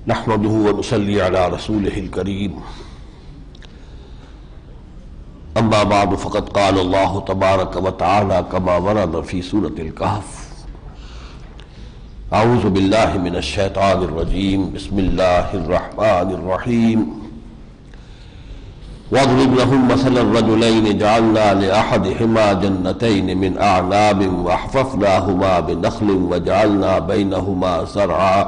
نحمده ونصلي على رسوله الكريم اما بعد فقد قال الله تبارك وتعالى كما ورد في سورة الكهف اعوذ بالله من الشيطان الرجيم بسم الله الرحمن الرحيم واضرب لهم مثل الرجلين جعلنا لأحدهما جنتين من أعناب وحففناهما بنخل وجعلنا بينهما زرعا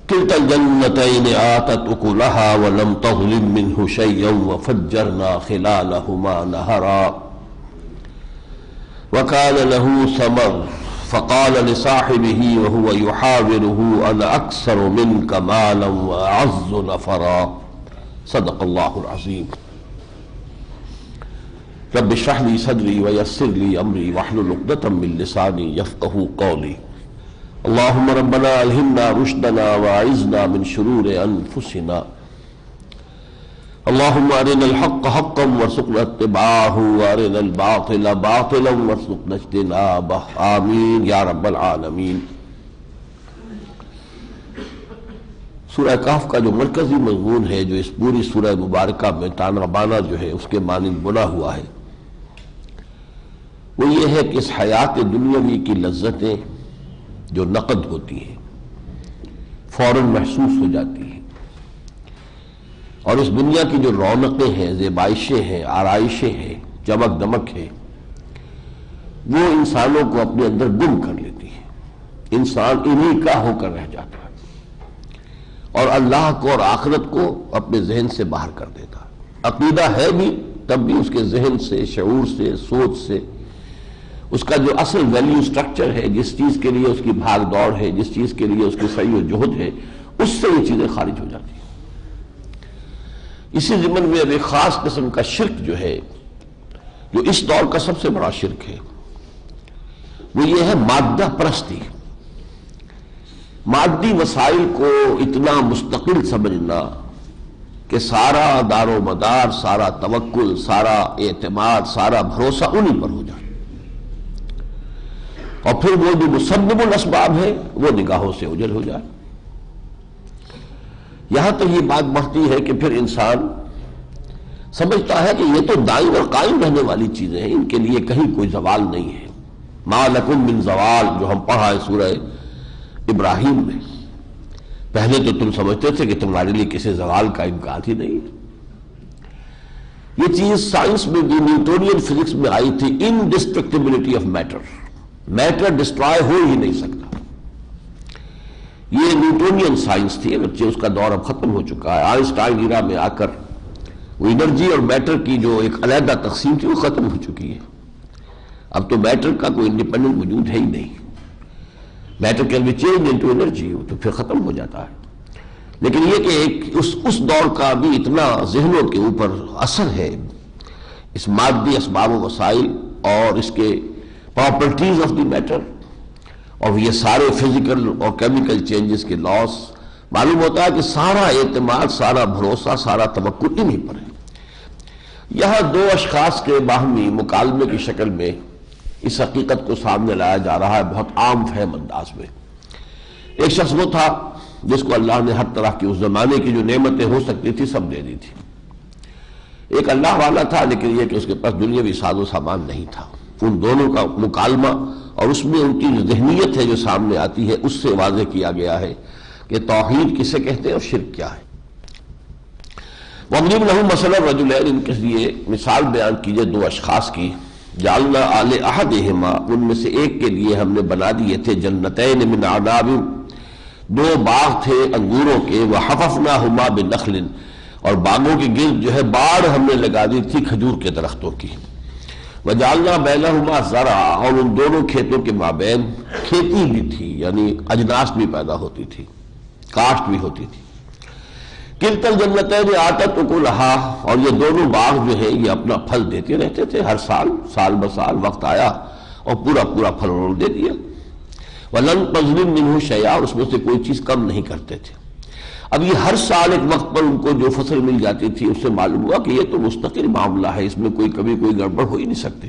كلتا الجنتين آتت أكلها ولم تظلم منه شيئا وفجرنا خلالهما نهرا وكان له ثمر فقال لصاحبه وهو يحاوره أنا أكثر منك مالا وأعز نفرا صدق الله العظيم رب اشرح لي صدري ويسر لي أمري واحلل عقدة من لساني يفقهوا قولي اللهم ربنا الهمنا رشدنا واعذنا من شرور انفسنا اللهم ارنا الحق حقا وارزقنا اتباعه وارنا الباطل باطلا وارزقنا اجتنابه آمین یا رب العالمین۔ سورہ کہف کا جو مرکزی مضمون ہے جو اس پوری سورہ مبارکہ میں تانا بانا جو ہے اس کے مانند بنا ہوا ہے وہ یہ ہے کہ اس حیات دنیاوی کی لذتیں جو نقد ہوتی ہیں فوراً محسوس ہو جاتی ہیں، اور اس دنیا کی جو رونقیں ہیں، زیبائشیں ہیں، آرائشیں ہیں، چمک دمک ہے، وہ انسانوں کو اپنے اندر گم کر لیتی ہے۔ انسان انہی کا ہو کر رہ جاتا ہے اور اللہ کو اور آخرت کو اپنے ذہن سے باہر کر دیتا ہے۔ عقیدہ ہے بھی تب بھی اس کے ذہن سے، شعور سے، سوچ سے اس کا جو اصل ویلیو سٹرکچر ہے، جس چیز کے لیے اس کی بھاگ دوڑ ہے، جس چیز کے لیے اس کی سعی و جہد ہے، اس سے یہ چیزیں خارج ہو جاتی ہیں۔ اسی ضمن میں اب ایک خاص قسم کا شرک جو ہے، جو اس دور کا سب سے بڑا شرک ہے، وہ یہ ہے مادہ پرستی، مادی وسائل کو اتنا مستقل سمجھنا کہ سارا دار و مدار، سارا توکل، سارا اعتماد، سارا بھروسہ انہی پر ہو جائے، اور پھر وہ جو مسبب الاسباب ہے وہ نگاہوں سے اوجھل ہو جائے۔ یہاں تو یہ بات بڑھتی ہے کہ پھر انسان سمجھتا ہے کہ یہ تو دائم اور قائم رہنے والی چیزیں ہیں، ان کے لیے کہیں کوئی زوال نہیں ہے۔ ما لکم من زوال جو ہم پڑھا ہے سورہ ابراہیم میں، پہلے تو تم سمجھتے تھے کہ تمہارے لیے کسی زوال کا امکان ہی نہیں ہے۔ یہ چیز سائنس میں بھی نیوٹونین فزکس میں آئی تھی، انڈسٹرکٹیبلٹی آف میٹر، میٹر ڈسٹرائے ہو ہی نہیں سکتا۔ یہ نیوٹونین سائنس تھی، اگرچہ اس کا دور اب ختم ہو چکا ہے۔ آئنسٹائن ایرا میں آ کر وہ انرجی اور میٹر کی جو ایک علیحدہ تقسیم تھی وہ ختم ہو چکی ہے۔ اب تو میٹر کا کوئی انڈیپینڈنٹ وجود ہے ہی نہیں۔ Matter can be change into energy, تو پھر ختم ہو جاتا ہے۔ لیکن یہ کہ اس دور کا بھی اتنا ذہنوں کے اوپر اثر ہے اس مادی اسباب و وسائل اور اس کے پراپرٹیز آف دی میٹر، اور یہ سارے فزیکل اور کیمیکل چینجز کے لاس، معلوم ہوتا ہے کہ سارا اعتماد، سارا بھروسہ، سارا توکل انہی پر ہے۔ یہاں دو اشخاص کے باہمی مکالمے کی شکل میں اس حقیقت کو سامنے لایا جا رہا ہے بہت عام فہم انداز میں۔ ایک شخص وہ تھا جس کو اللہ نے ہر طرح کی اس زمانے کی جو نعمتیں ہو سکتی تھی سب دے دی تھی۔ ایک اللہ والا تھا، لیکن یہ کہ اس کے پاس دنیاوی ساز و سامان نہیں تھا۔ ان دونوں کا مکالمہ اور اس میں ان کی جو ذہنیت ہے جو سامنے آتی ہے اس سے واضح کیا گیا ہے کہ توحید کسے کہتے ہیں اور شرک کیا ہے۔ وَاضْرِبْ لَهُم مَثَلَ الرَّجُلَيْنِ، ان کے لیے مثال بیان کیجئے دو اشخاص کی، جعلنا لأحدہما، ان میں سے ایک کے لیے ہم نے بنا دیے تھے جنتین من اعناب، دو باغ تھے انگوروں کے، وحففناہما بنخل، اور باغوں کے گرد جو ہے باڑ ہم نے لگا دی تھی کھجور کے درختوں کی، وجعلنا بینہما زرعا، اور ان دونوں کھیتوں کے مابین کھیتی بھی تھی، یعنی اجناس بھی پیدا ہوتی تھی، کاشت بھی ہوتی تھی۔ کلتا الجنتین آتت اکلہا، اور یہ دونوں باغ جو ہے یہ اپنا پھل دیتے رہتے تھے ہر سال، سال بسال وقت آیا اور پورا پھل انہوں نے دے دیا۔ وَلَمْ تَظْلِمْ مِنْهُ شَيْئًا، اور اس میں سے کوئی چیز کم نہیں کرتے تھے۔ اب یہ ہر سال ایک وقت پر ان کو جو فصل مل جاتی تھی اس سے معلوم ہوا کہ یہ تو مستقل معاملہ ہے، اس میں کبھی کوئی گڑبڑ ہو ہی نہیں سکتی۔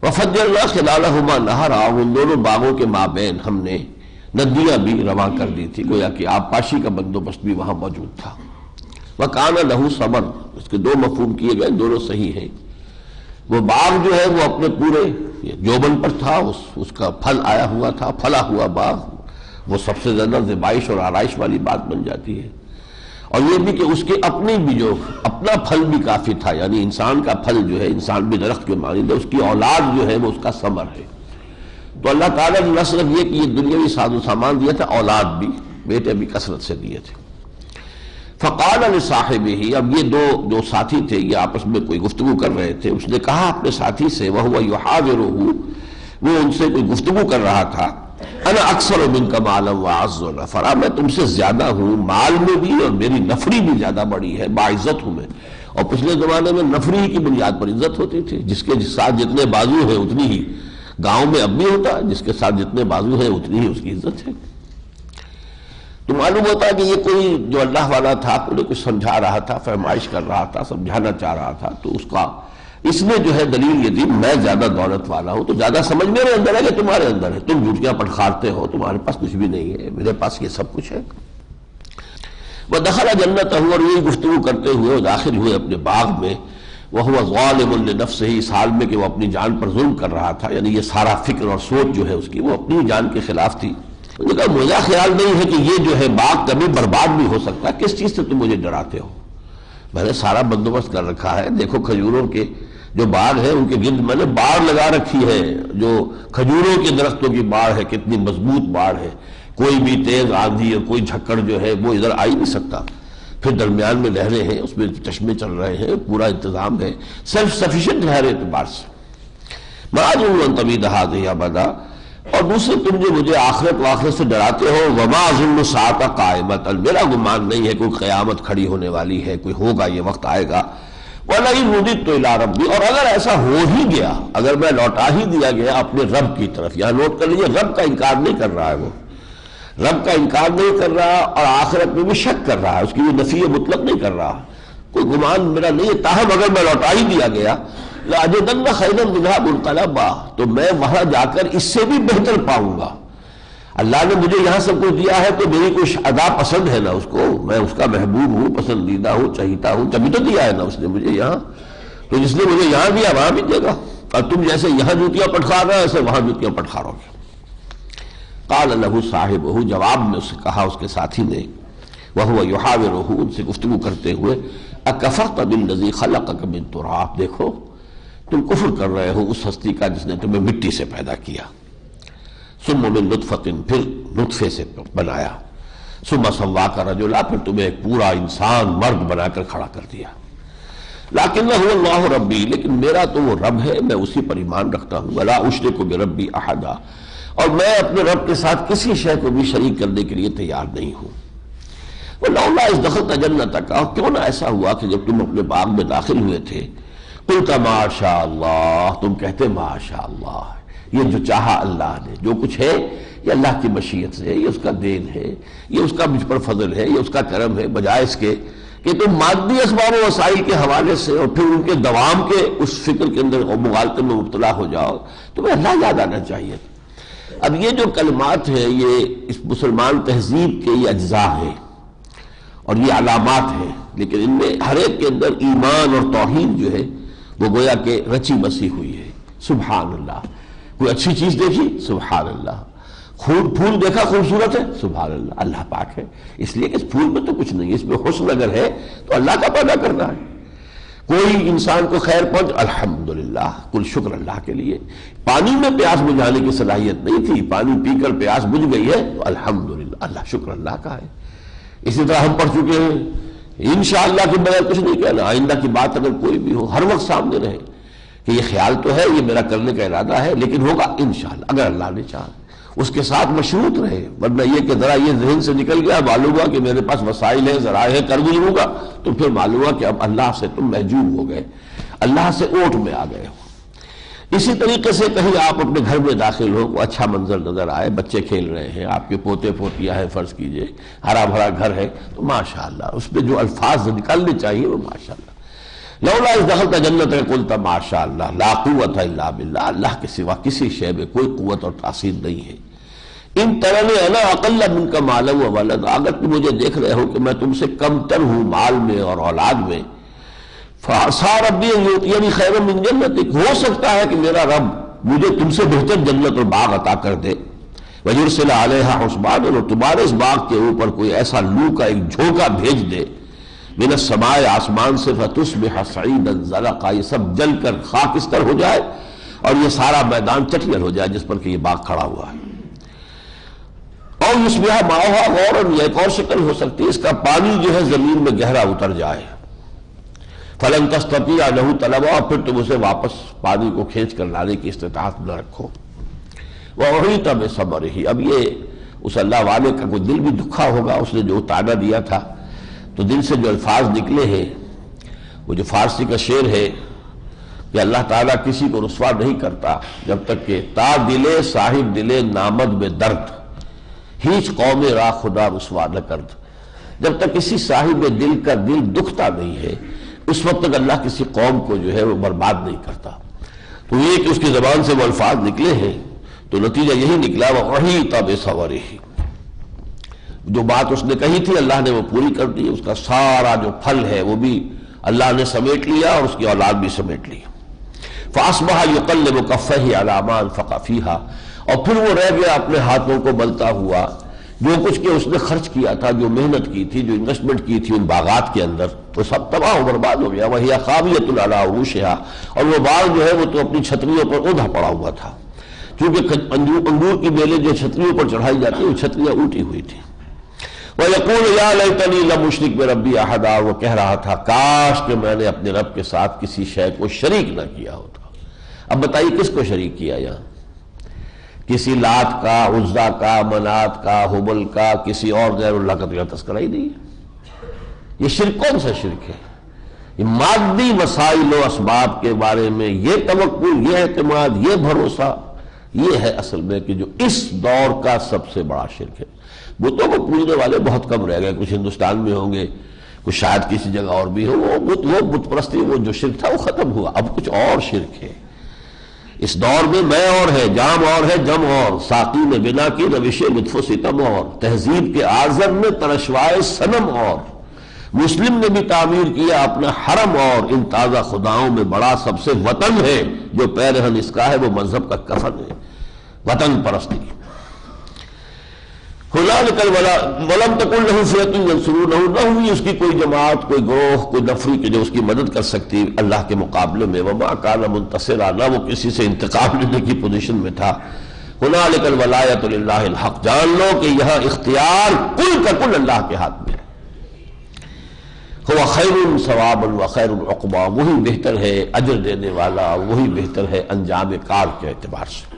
وَفَجَّرْنَا خِلَالَهُمَا نَهَرًا، ان دونوں باغوں کے مابین ہم نے ندیاں بھی رواں کر دی تھی، گویا کہ آبپاشی کا بندوبست بھی وہاں موجود تھا۔ وَكَانَ لَهُ ثَمَرٌ، اس کے دو مفہوم کیے گئے، دونوں صحیح ہیں۔ وہ باغ جو ہے وہ اپنے پورے جوبن پر تھا، اس کا پھل آیا ہوا تھا، پھلا ہوا باغ، وہ سب سے زیادہ زیبائش اور آرائش والی بات بن جاتی ہے۔ اور یہ بھی کہ اس کے اپنی بھی جو اپنا پھل بھی کافی تھا، یعنی انسان کا پھل جو ہے، انسان بھی درخت کے مانند ہے، اس کی اولاد جو ہے وہ اس کا ثمر ہے۔ تو اللہ تعالیٰ نے نہ صرف یہ کہ یہ دنیاوی ساز و سامان دیا تھا، اولاد بھی، بیٹے بھی کثرت سے دیے تھے۔ فقال لصاحبہ، اب یہ دو جو ساتھی تھے یہ آپس میں کوئی گفتگو کر رہے تھے، اس نے کہا اپنے ساتھی سے، وہو یحاورہ، وہ ان سے کوئی گفتگو کر رہا تھا، انا اکثر منک مالا واعز نفرا، میں تم سے زیادہ ہوں مال میں بھی اور میری نفری بھی زیادہ بڑی ہے، باعزت ہوں میں۔ اور پچھلے زمانے میں نفری کی بنیاد پر عزت ہوتی تھی، جس کے ساتھ جتنے بازو ہیں اتنی ہی، گاؤں میں اب بھی ہوتا ہے، جس کے ساتھ جتنے بازو ہیں اتنی ہی اس کی عزت ہے۔ تو معلوم ہوتا ہے کہ یہ کوئی جو اللہ والا تھا، انہیں کچھ سمجھا رہا تھا، فرمائش کر رہا تھا، سمجھانا چاہ رہا تھا، تو اس میں جو ہے دلیل یہ تھی، میں زیادہ دولت والا ہوں تو زیادہ سمجھ میرے اندر ہے کہ تمہارے اندر ہے، تم جھوٹیاں پٹخارتے ہو، تمہارے پاس کچھ بھی نہیں ہے، میرے پاس یہ سب کچھ ہے۔ وَدَخَلَ جَنَّتَهُ، اور یہی گفتگو کرتے ہوئے وہ داخل ہوئے اپنے باغ میں، وَهُوَ ظَالِمٌ لِنَفْسِهِ، اس حال میں کہ وہ اپنی جان پر ظلم کر رہا تھا، یعنی یہ سارا فکر اور سوچ جو ہے اس کی وہ اپنی جان کے خلاف تھی۔ انہوں نے کہا مجھے خیال نہیں ہے کہ یہ جو ہے باغ کبھی برباد بھی ہو سکتا ہے، کس چیز سے تم مجھے ڈراتے ہو؟ میں نے سارا بندوبست کر رکھا ہے، دیکھو کھجوروں کے جو باغ ہے ان کے گرد میں نے باڑ لگا رکھی ہے، جو کھجوروں کے درختوں کی باڑ ہے، کتنی مضبوط باڑ ہے، کوئی بھی تیز آندھی اور کوئی جھکڑ جو ہے وہ ادھر آ ہی نہیں سکتا۔ پھر درمیان میں نہریں ہیں، اس میں چشمے چل رہے ہیں، پورا انتظام ہے، سیلف سفیشینٹ ہے ہر اعتبار سے۔ ما اظن ان تبید هذه ابدا، اور دوسرے تم جو مجھے آخرت و آخرت سے ڈراتے ہو، وما اظن الساعۃ قائمۃ، میرا گمان نہیں ہے کوئی قیامت کھڑی ہونے والی ہے، کوئی ہوگا، یہ وقت آئے گا۔ وَلَئِن رُدِدتُّ إِلَىٰ رَبِّي، اور اگر ایسا ہو ہی گیا، اگر میں لوٹا ہی دیا گیا اپنے رب کی طرف، یہاں نوٹ کر لیجیے رب کا انکار نہیں کر رہا ہے، وہ رب کا انکار نہیں کر رہا اور آخرت میں بھی شک کر رہا ہے، اس کی بھی نفی مطلق نہیں کر رہا، کوئی گمان میرا نہیں ہے، تاہم اگر میں لوٹا ہی دیا گیا لَأَجِدَنَّ خَيْرًا مِنْهَا مُنْقَلَبًا، تو میں وہاں جا کر اس سے بھی بہتر پاؤں گا۔ اللہ نے مجھے یہاں سب کچھ دیا ہے تو میری کچھ ادا پسند ہے نا اس کو، میں اس کا محبوب ہوں، پسندیدہ ہوں، چہیتا ہوں، تبھی تو دیا ہے نا اس نے مجھے یہاں، تو جس نے مجھے یہاں دیا وہاں بھی دے گا، اور تم جیسے یہاں جوتیاں پٹخار رہے ایسے وہاں جوتیاں پٹخارو گے۔ قال له صاحبہ، جواب میں اس سے کہا اس کے ساتھی نے، وہو یحاورہ، ان سے گفتگو کرتے ہوئے، اکفرت بالذی خلقک من تراب، دیکھو تم کفر کر رہے ہو اس ہستی کا جس نے تمہیں مٹی سے پیدا کیا، ثم من نطفۃ، پھر نطفے سے بنایا، ثم سواک رجلا، پھر تمہیں ایک پورا انسان مرد بنا کر کھڑا کر دیا، لیکن هو اللہ ربی، لیکن میرا تو وہ رب ہے، میں اسی پر ایمان رکھتا ہوں، ولا اشرک بربی احدا، اور میں اپنے رب کے ساتھ کسی شے کو بھی شریک کرنے کے لیے تیار نہیں ہوں۔ ولولا اذ دخلت جنتک، اور کیوں نہ ایسا ہوا کہ جب تم اپنے باغ میں داخل ہوئے تھے، قلت ما شاء اللہ، تم کہتے ما شاء اللہ، یہ جو چاہا اللہ نے، جو کچھ ہے یہ اللہ کی مشیت سے ہے، یہ اس کا دین ہے، یہ اس کا مجھ پر فضل ہے، یہ اس کا کرم ہے، بجائے اس کے کہ تم مادی اسباب و وسائل کے حوالے سے اور پھر ان کے دوام کے اس فکر کے اندر مغالطے میں مبتلا ہو جاؤ، تمہیں اللہ یاد آنا چاہیے۔ اب یہ جو کلمات ہیں یہ اس مسلمان تہذیب کے یہ اجزاء ہیں اور یہ علامات ہیں، لیکن ان میں ہر ایک کے اندر ایمان اور توحید جو ہے وہ گویا کہ رچی بسی ہوئی ہے۔ سبحان اللہ، کوئی اچھی چیز دیکھی سبحان اللہ، پھول دیکھا خوبصورت ہے سبحان اللہ، اللہ پاک ہے، اس لیے کہ اس پھول میں تو کچھ نہیں ہے، اس میں حسن اگر ہے تو اللہ کا پیدا کرنا ہے۔ کوئی انسان کو خیر پہنچ الحمدللہ، کل شکر اللہ کے لیے۔ پانی میں پیاس بجھانے کی صلاحیت نہیں تھی، پانی پی کر پیاس بجھ گئی ہے تو الحمدللہ، اللہ شکر اللہ کا ہے۔ اسی طرح ہم پڑھ چکے ہیں انشاءاللہ کے بغیر کچھ نہیں کہنا، آئندہ کی بات اگر کوئی بھی ہو ہر وقت سامنے رہے کہ یہ خیال تو ہے، یہ میرا کرنے کا ارادہ ہے، لیکن ہوگا انشاءاللہ اگر اللہ نے چاہا، اس کے ساتھ مشروط رہے، ورنہ یہ کہ ذرا یہ ذہن سے نکل گیا، معلوم ہوا کہ میرے پاس وسائل ہیں، ذرائع ہے، کر گزروں گا، تو پھر معلوم ہوا کہ اب اللہ سے تم محجوب ہو گئے، اللہ سے اوٹ میں آ گئے ہو۔ اسی طریقے سے کہیں آپ اپنے گھر میں داخل ہو، کوئی اچھا منظر نظر آئے، بچے کھیل رہے ہیں، آپ کے پوتے پوتیاں ہیں فرض کیجئے، ہرا بھرا گھر ہے، تو ماشاءاللہ اس پہ جو الفاظ نکالنے چاہیے وہ ماشاءاللہ۔ لولا اذ دخلت جنتک قلت ماشاءاللہ لا قوت الا باللہ، اللہ کے سوا کسی شے میں کوئی قوت اور تاثیر نہیں ہے ان ترنے انا اقل منک مالا و ولدا، اگر تم مجھے دیکھ رہے ہو کہ میں تم سے کم تر ہوں مال میں اور اولاد میں، فعسى ربی ان یؤتینی خیرا من جنتک، ہو سکتا ہے کہ میرا رب مجھے تم سے بہتر جنت اور باغ عطا کر دے، وَيُرْسِلَ عَلَيْهَا حُسْبَانًا، اور تمہارے اس باغ کے اوپر کوئی ایسا لو کا ایک جھونکا بھیج دے، من السماء، آسمان سے، فَتُصْبِحَ صَعِيدًا زَلَقًا، یہ سب جل کر خاکستر ہو جائے اور یہ سارا میدان چٹیل ہو جائے جس پر کہ یہ باغ کھڑا ہوا ہے۔ اور یُصْبِحَ مَاؤُهَا غَوْرًا، یہ ایک اور شکل ہو سکتی ہے، اس کا پانی جو ہے زمین میں گہرا اتر جائے، فَلَن تَسْتَطِيعَ لَهُ طَلَبًا، اور پھر تم اسے واپس پانی کو کھینچ کر لانے کی استطاعت نہ رکھو۔ وَأُحِيطَ بِثَمَرِهِ، اب یہ اس اللہ والے کا کوئی دل بھی دکھا ہوگا، اس نے جو تعداد دیا تھا تو دل سے جو الفاظ نکلے ہیں، وہ جو فارسی کا شعر ہے کہ اللہ تعالیٰ کسی کو رسوا نہیں کرتا جب تک کہ تا دلے صاحب دلے نامد میں درد، ہیچ قوم را خدا رسوا نہ کرد، جب تک کسی صاحب دل کا دل دکھتا نہیں ہے اس وقت تک اللہ کسی قوم کو جو ہے وہ برباد نہیں کرتا۔ تو یہ کہ اس کی زبان سے وہ الفاظ نکلے ہیں تو نتیجہ یہی نکلا، وَأُحِيطَ بِثَمَرِهِ، جو بات اس نے کہی تھی اللہ نے وہ پوری کر دی، اس کا سارا جو پھل ہے وہ بھی اللہ نے سمیٹ لیا اور اس کی اولاد بھی سمیٹ لی۔ فَأَصْبَحَ يُقَلِّبُ كَفَّيْهِ عَلَى مَا أَنفَقَ فِيهَا، اور پھر وہ رہ گیا اپنے ہاتھوں کو ملتا ہوا جو کچھ کہ اس نے خرچ کیا تھا، جو محنت کی تھی، جو انویسٹمنٹ کی تھی ان باغات کے اندر، تو سب تباہ و برباد ہو گیا۔ وَهِيَ خَاوِيَةٌ عَلَىٰ عُرُوشِهَا، اور وہ باغ جو ہے وہ تو اپنی چھتریوں پر اوندھا پڑا ہوا تھا، کیونکہ انگور کی بیلیں جو چھتریوں پر چڑھائی جاتی ہیں وہ چھتریاں الٹی ہوئی تھیں۔ وَيَقُولُ يَا لَيْتَنِي لَمْ أُشْرِكْ بِرَبِّي أَحَدًا، وہ کہہ رہا تھا کاش کہ میں نے اپنے رب کے ساتھ کسی شے کو شریک نہ کیا ہوتا۔ اب بتائیے کس کو شریک کیا یہاں؟ کسی لات کا، عزا کا، منات کا، حبل کا، کسی اور غیر اللہ کا تو یہاں تذکرہ ہی نہیں ہے۔ یہ شرک کون سا شرک ہے؟ یہ مادی وسائل و اسباب کے بارے میں یہ توکل، یہ اعتماد، یہ بھروسہ، یہ ہے اصل میں کہ جو اس دور کا سب سے بڑا شرک ہے۔ بتوں کو پوجنے والے بہت کم رہ گئے، کچھ ہندوستان میں ہوں گے، کچھ شاید کسی جگہ اور بھی ہو، وہ بت پرستی، وہ جو شرک تھا وہ ختم ہوا، اب کچھ اور شرک ہے۔ اس دور میں میں اور ہے، جام اور ہے، جم اور، ساقی نے بنا کی روش لطف و ستم اور، تہذیب کے آذر میں ترشوائے صنم اور، مسلم نے بھی تعمیر کیا اپنا حرم اور، ان تازہ خداؤں میں بڑا سب سے وطن ہے، جو پیرہن اس کا ہے وہ مذہب کا کفن ہے، وطن پرستی۔ وَلَمْ تَكُنْ لَهُ فِئَةٌ يَنْصُرُونَهُ، نہ ہوئی اس کی کوئی جماعت، کوئی گروہ، کوئی نفری کہ جو اس کی مدد کر سکتی اللہ کے مقابلے میں، وَمَا كَانَ مُنتَصِرًا، نہ وہ کسی سے انتقام لینے کی پوزیشن میں تھا۔ هُنَالِكَ الْوَلَایَةُ لِلَّهِ الْحَقِّ، جان لو کہ یہاں اختیار کل کا کل اللہ کے ہاتھ میں ہے۔ هُوَ خَيْرٌ ثَوَابًا وَخَيْرٌ عُقْبًا، وہی بہتر ہے اجر دینے والا، وہی بہتر ہے انجام کار کے اعتبار سے۔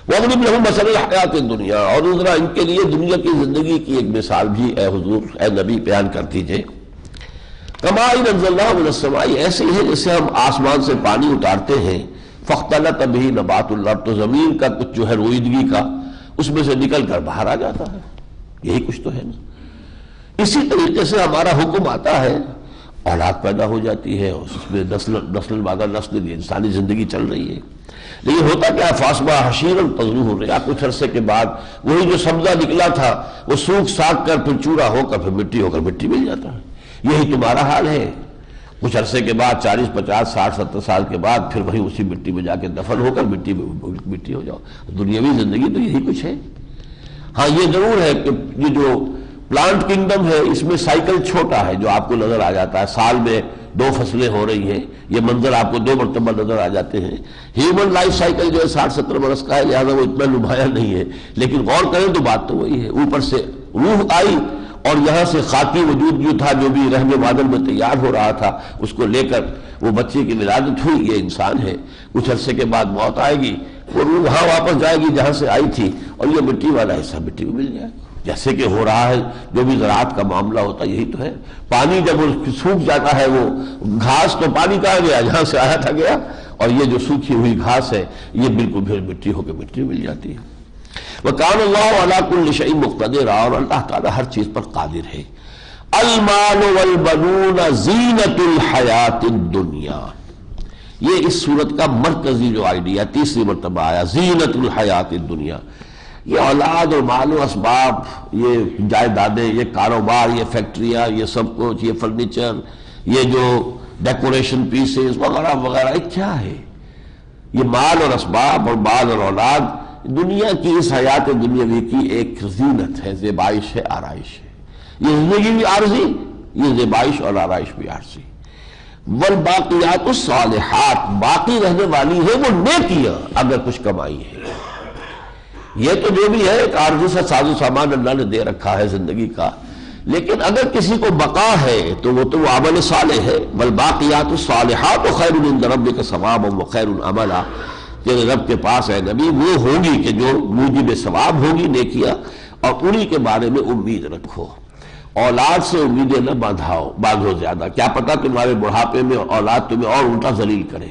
وَاضْرِبْ لَهُم مَثَلَ الْحَيَاةِ الدُّنْيَا، اور ذرا ان کے لیے دنیا کی زندگی کی ایک مثال بھی اے حضور، اے نبی بیان کر دیجئے۔ كَمَاءٍ أَنزَلْنَاهُ مِنَ السَّمَاءِ، ایسے ہی ہے جیسے ہم آسمان سے پانی اتارتے ہیں، فَاخْتَلَطَ بِهِ نَبَاتُ الْأَرْضِ، تو زمین کا کچھ جو ہے رویدگی کا اس میں سے نکل کر باہر آ جاتا ہے، یہی کچھ تو ہے نا۔ اسی طریقے سے ہمارا حکم آتا ہے، اولاد پیدا ہو جاتی ہے، اس میں نسل بعد نسل انسانی زندگی چل رہی ہے، لیکن ہوتا کیا، فاصبہ حشیرن تذروہ الرعاء، کچھ عرصے کے بعد وہی جو سبزہ نکلا تھا وہ سوکھ ساکھ کر پھر چورا ہو کر پھر مٹی ہو کر مٹی مل جاتا ہے۔ یہی تمہارا حال ہے، کچھ عرصے کے بعد 40 50 60 70 سال کے بعد پھر وہی اسی مٹی میں جا کے دفن ہو کر مٹی ہو جاؤ۔ دنیاوی زندگی تو یہی کچھ ہے۔ ہاں یہ ضرور ہے کہ یہ جو پلانٹ کنگڈم ہے اس میں سائیکل چھوٹا ہے جو آپ کو نظر آ جاتا ہے، سال میں 2 فصلیں ہو رہی ہیں، یہ منظر آپ کو 2 مرتبہ نظر آ جاتے ہیں۔ ہیومن لائف سائیکل جو ہے 60-70 برس کا ہے، لہذا وہ اتنا نمایاں نہیں ہے، لیکن غور کریں تو بات تو وہی ہے۔ اوپر سے روح آئی اور یہاں سے خاکی وجود جو تھا، جو بھی رحم بادل میں تیار ہو رہا تھا، اس کو لے کر وہ بچے کی ولادت ہوئی، یہ انسان ہے۔ کچھ عرصے کے بعد موت آئے گی، وہ روح وہاں واپس جائے گی جہاں سے آئی تھی، اور یہ مٹی والا حصہ مٹی میں مل جائے گا۔ جیسے کہ ہو رہا ہے جو بھی زراعت کا معاملہ ہوتا ہے یہی تو ہے۔ پانی جب سوکھ جاتا ہے، وہ گھاس تو پانی کہاں گیا، جہاں سے آیا تھا گیا، اور یہ جو سوکھی ہوئی گھاس ہے یہ بالکل پھر مٹی ہو کے مٹی مل جاتی ہے۔ وَكَانَ اللَّهُ عَلَىٰ كُلِّ شَيْءٍ مُقْتَدِرًا، اور اللہ تعالیٰ ہر چیز پر قادر ہے۔ الْمَالُ وَالْبَنُونَ زِینَةُ الْحَیَاةِ الدُّنْیَا، یہ اس صورت کا مرکزی جو آئیڈیا تیسری مرتبہ آیا، زینت الحیات الدنیا، یہ اولاد اور مال و اسباب، یہ جائیدادیں، یہ کاروبار، یہ فیکٹریاں، یہ سب کچھ، یہ فرنیچر، یہ جو ڈیکوریشن پیسز وغیرہ وغیرہ، یہ کیا ہے؟ یہ مال اور اسباب اور مال اور اولاد دنیا کی اس حیات دنیاوی کی ایک زینت ہے، زیبائش ہے، آرائش ہے۔ یہ زندگی بھی عارضی، یہ زیبائش اور آرائش بھی عارضی۔ والباقیات الصالحات، باقی رہنے والی ہے وہ نیکیاں اگر کچھ کمائی ہے۔ یہ تو جو بھی ہے ایک عارضی سا ساز و سامان اللہ نے دے رکھا ہے زندگی کا، لیکن اگر کسی کو بقا ہے تو وہ عمل صالح ہے۔ والباقیات الصالحات خیر عند ربک ثوابا وخیر عملا، تیرے رب کے پاس ہے نبی وہ ہوگی کہ جو موجب ثواب ہوگی نیکیاں، اور انہی کے بارے میں امید رکھو۔ اولاد سے امیدیں نہ باندھو زیادہ، کیا پتہ تمہارے بڑھاپے میں اولاد تمہیں اور الٹا ذلیل کرے۔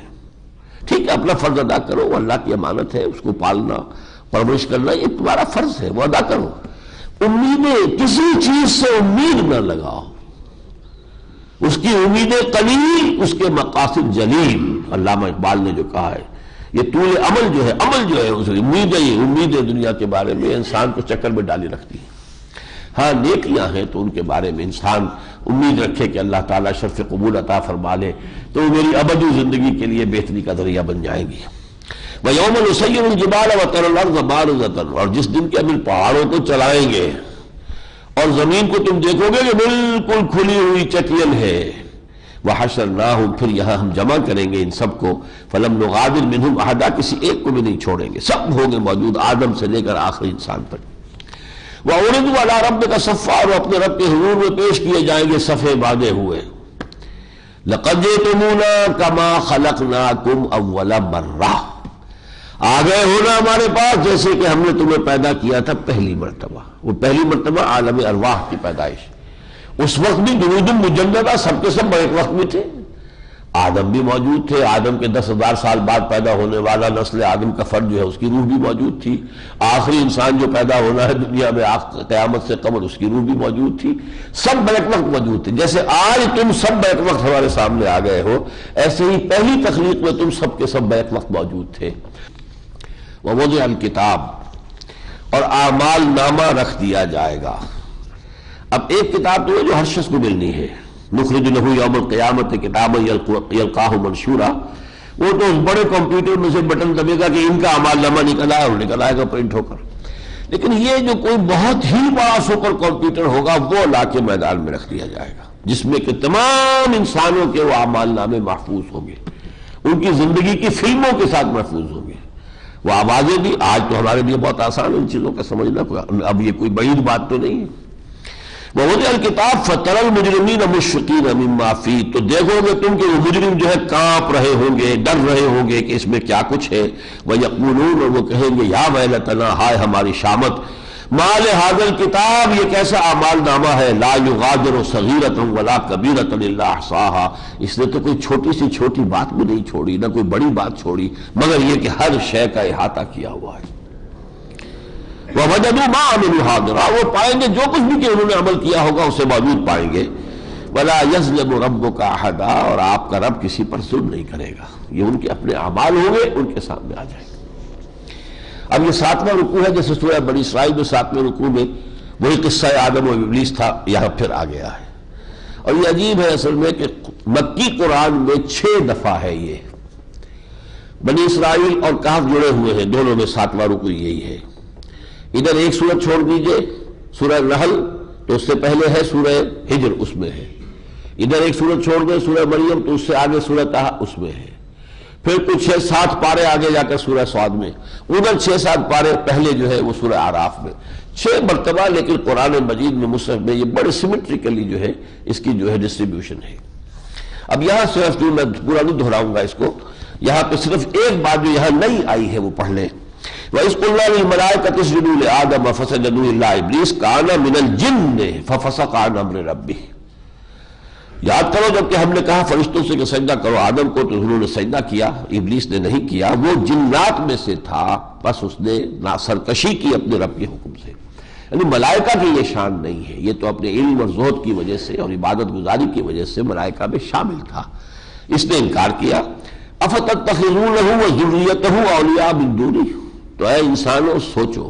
ٹھیک ہے، اپنا فرض ادا کرو، وہ اللہ کی امانت ہے، اس کو پالنا پرورش کرنا یہ تمہارا فرض ہے، وہ ادا کرو۔ امیدیں، کسی چیز سے امید نہ لگاؤ، اس کی امیدیں قلیل، اس کے مقاصد جلیل۔ علامہ اقبال نے جو کہا ہے، یہ طول عمل جو ہے اس امیدیں دنیا کے بارے میں انسان کو چکر میں ڈالی رکھتی ہیں۔ ہاں نیکیاں ہیں تو ان کے بارے میں انسان امید رکھے کہ اللہ تعالیٰ شرف قبول عطا فرما لے تو وہ میری ابدی زندگی کے لیے بہتری کا ذریعہ بن جائیں گی۔ وَيَوْمَ نُسَيِّرُ الْجِبَالَ وَتَرَى الْأَرْضَ بَارِزَةً، اور جس دن کے ہم ان پہاڑوں کو چلائیں گے اور زمین کو تم دیکھو گے کہ بالکل کھلی ہوئی چٹیل ہے۔ وَحَشَرْنَاهُمْ، پھر یہاں ہم جمع کریں گے ان سب کو، فَلَمْ نُغَادِرْ مِنْهُمْ أَحَدًا، کسی ایک کو بھی نہیں چھوڑیں گے، سب ہوں گے موجود آدم سے لے کر آخری انسان تک۔ وَعُرِضُوا عَلَىٰ رَبِّكَ صَفًّا، اور اپنے رب کے حضور میں پیش کیے جائیں گے صفے باندھے ہوئے۔ لَقَدْ جِئْتُمُونَا كَمَا خَلَقْنَاكُمْ أَوَّلَ مَرَّةٍ، آ گئے ہونا ہمارے پاس جیسے کہ ہم نے تمہیں پیدا کیا تھا پہلی مرتبہ۔ وہ پہلی مرتبہ عالم ارواح کی پیدائش، اس وقت بھی جنود مجندہ سب کے سب ایک وقت میں تھے، آدم بھی موجود تھے، آدم کے 10,000 سال بعد پیدا ہونے والا نسل آدم کا فرد جو ہے اس کی روح بھی موجود تھی، آخری انسان جو پیدا ہونا ہے دنیا میں قیامت سے قبل اس کی روح بھی موجود تھی، سب بیک وقت موجود تھے۔ جیسے آج تم سب بیک وقت ہمارے سامنے آ گئے ہو، ایسے ہی پہلی تخلیق میں تم سب کے سب بیک وقت موجود تھے۔ وَوُضِعَ الْكِتَابُ، اور اعمال نامہ رکھ دیا جائے گا۔ اب ایک کتاب تو ہے جو ہر شخص کو ملنی ہے، نخرج لہ یوم القیامت کتابا یلقاہ منشورا، وہ تو اس بڑے کمپیوٹر میں سے بٹن دبے گا کہ ان کا اعمال نامہ نکل آئے اور نکل آئے گا پرنٹ ہو کر۔ لیکن یہ جو کوئی بہت ہی بڑا سپر کمپیوٹر ہوگا وہ لا کے میدان میں رکھ دیا جائے گا، جس میں کہ تمام انسانوں کے وہ اعمال نامے محفوظ ہوں گے، ان کی زندگی کی فلموں کے ساتھ محفوظ ہوں گے۔ وہ آوازیں بھی آج تو ہمارے لیے بہت آسان ہے ان چیزوں کا سمجھنا، اب یہ کوئی بعید بات تو نہیں ہے۔ وَوُضِعَ الْكِتَابُ فَتَرَى الْمُجْرِمِينَ مُشْفِقِينَ مِمَّا فِيهِ، تو دیکھو گے تم کہ وہ مجرم جو ہے کانپ رہے ہوں گے، ڈر رہے ہوں گے کہ اس میں کیا کچھ ہے۔ وَيَقُولُونَ، اور وہ کہیں گے یا ویلتنا، ہائے ہماری شامت، مَا لِهَٰذَا الْكِتَابِ، یہ کیسا اعمال نامہ ہے، لَا يُغَادِرُ صَغِيرَةً وَلَا كَبِيرَةً إِلَّا أَحْصَاهَا، اس نے تو کوئی چھوٹی سی چھوٹی بات بھی نہیں چھوڑی، نہ کوئی بڑی بات چھوڑی، مگر یہ کہ ہر شے کا احاطہ کیا ہوا ہے۔ وَوَجَدُوا مَا عَمِلُوا حَاضِرًا، وہ پائیں گے جو کچھ بھی کہ انہوں نے عمل کیا ہوگا اسے موجود پائیں گے۔ وَلَا يَظْلِمُ رَبُّكَ أَحَدًا، اور آپ کا رب کسی پر ظلم نہیں کرے گا، یہ ان کے اپنے اعمال ہوں گے ان کے سامنے آ جائیں گے۔ اب یہ 7واں رکوع ہے، جیسے سورہ بنی اسرائیل میں 7ویں رکوع میں وہی قصہ آدم و ابلیس تھا، یہاں پھر آ گیا ہے۔ اور یہ عجیب ہے اصل میں کہ مکی قرآن میں 6 دفعہ ہے یہ، بنی اسرائیل اور کہف جڑے ہوئے ہیں، دونوں میں 7واں رکوع یہی ہے۔ ادھر ایک سورت چھوڑ دیجئے سورہ نحل، تو اس سے پہلے ہے سورہ ہجر، اس میں ہے۔ ادھر ایک سورت چھوڑ دیں سورہ مریم، تو اس سے آگے سورہ طہ اس میں ہے۔ پھر کچھ 6-7 پارے آگے جا کر سورہ صاد میں، ادھر 6-7 پارے پہلے جو ہے وہ سورہ اعراف میں، 6 مرتبہ۔ لیکن قرآن مجید میں مصحف میں یہ بڑے سیمیٹریکلی جو ہے اس کی جو ہے ڈسٹریبیوشن ہے۔ اب یہاں صرف جو میں پورا نہیں دہراؤں گا اس کو، یہاں پہ صرف ایک بات جو یہاں نئی آئی ہے وہ پڑھ لیں۔ وَإِذْ قُلْنَا لِلْمَلَائِكَةِ اسْجُدُوا لِآدَمَ فَسَجَدُوا إِلَّا إِبْلِيسَ كَانَ مِنَ الْجِنِّ فَفَسَقَ عَنْ أَمْرِ رَبِّهِ، یاد کرو جب کہ ہم نے کہا فرشتوں سے کہ سجدہ کرو آدم کو تو انہوں نے سجدہ کیا، ابلیس نے نہیں کیا، وہ جنات میں سے تھا، بس اس نے سرکشی کی اپنے رب کے حکم سے۔ یعنی ملائکہ کی یہ شان نہیں ہے، یہ تو اپنے علم اور زہد کی وجہ سے اور عبادت گزاری کی وجہ سے ملائکہ میں شامل تھا، اس نے انکار کیا۔ أَفَتَتَّخِذُونَهُ وَذُرِّيَّتَهُ أَوْلِيَاءَ مِن دُونِي، تو اے انسانوں سوچو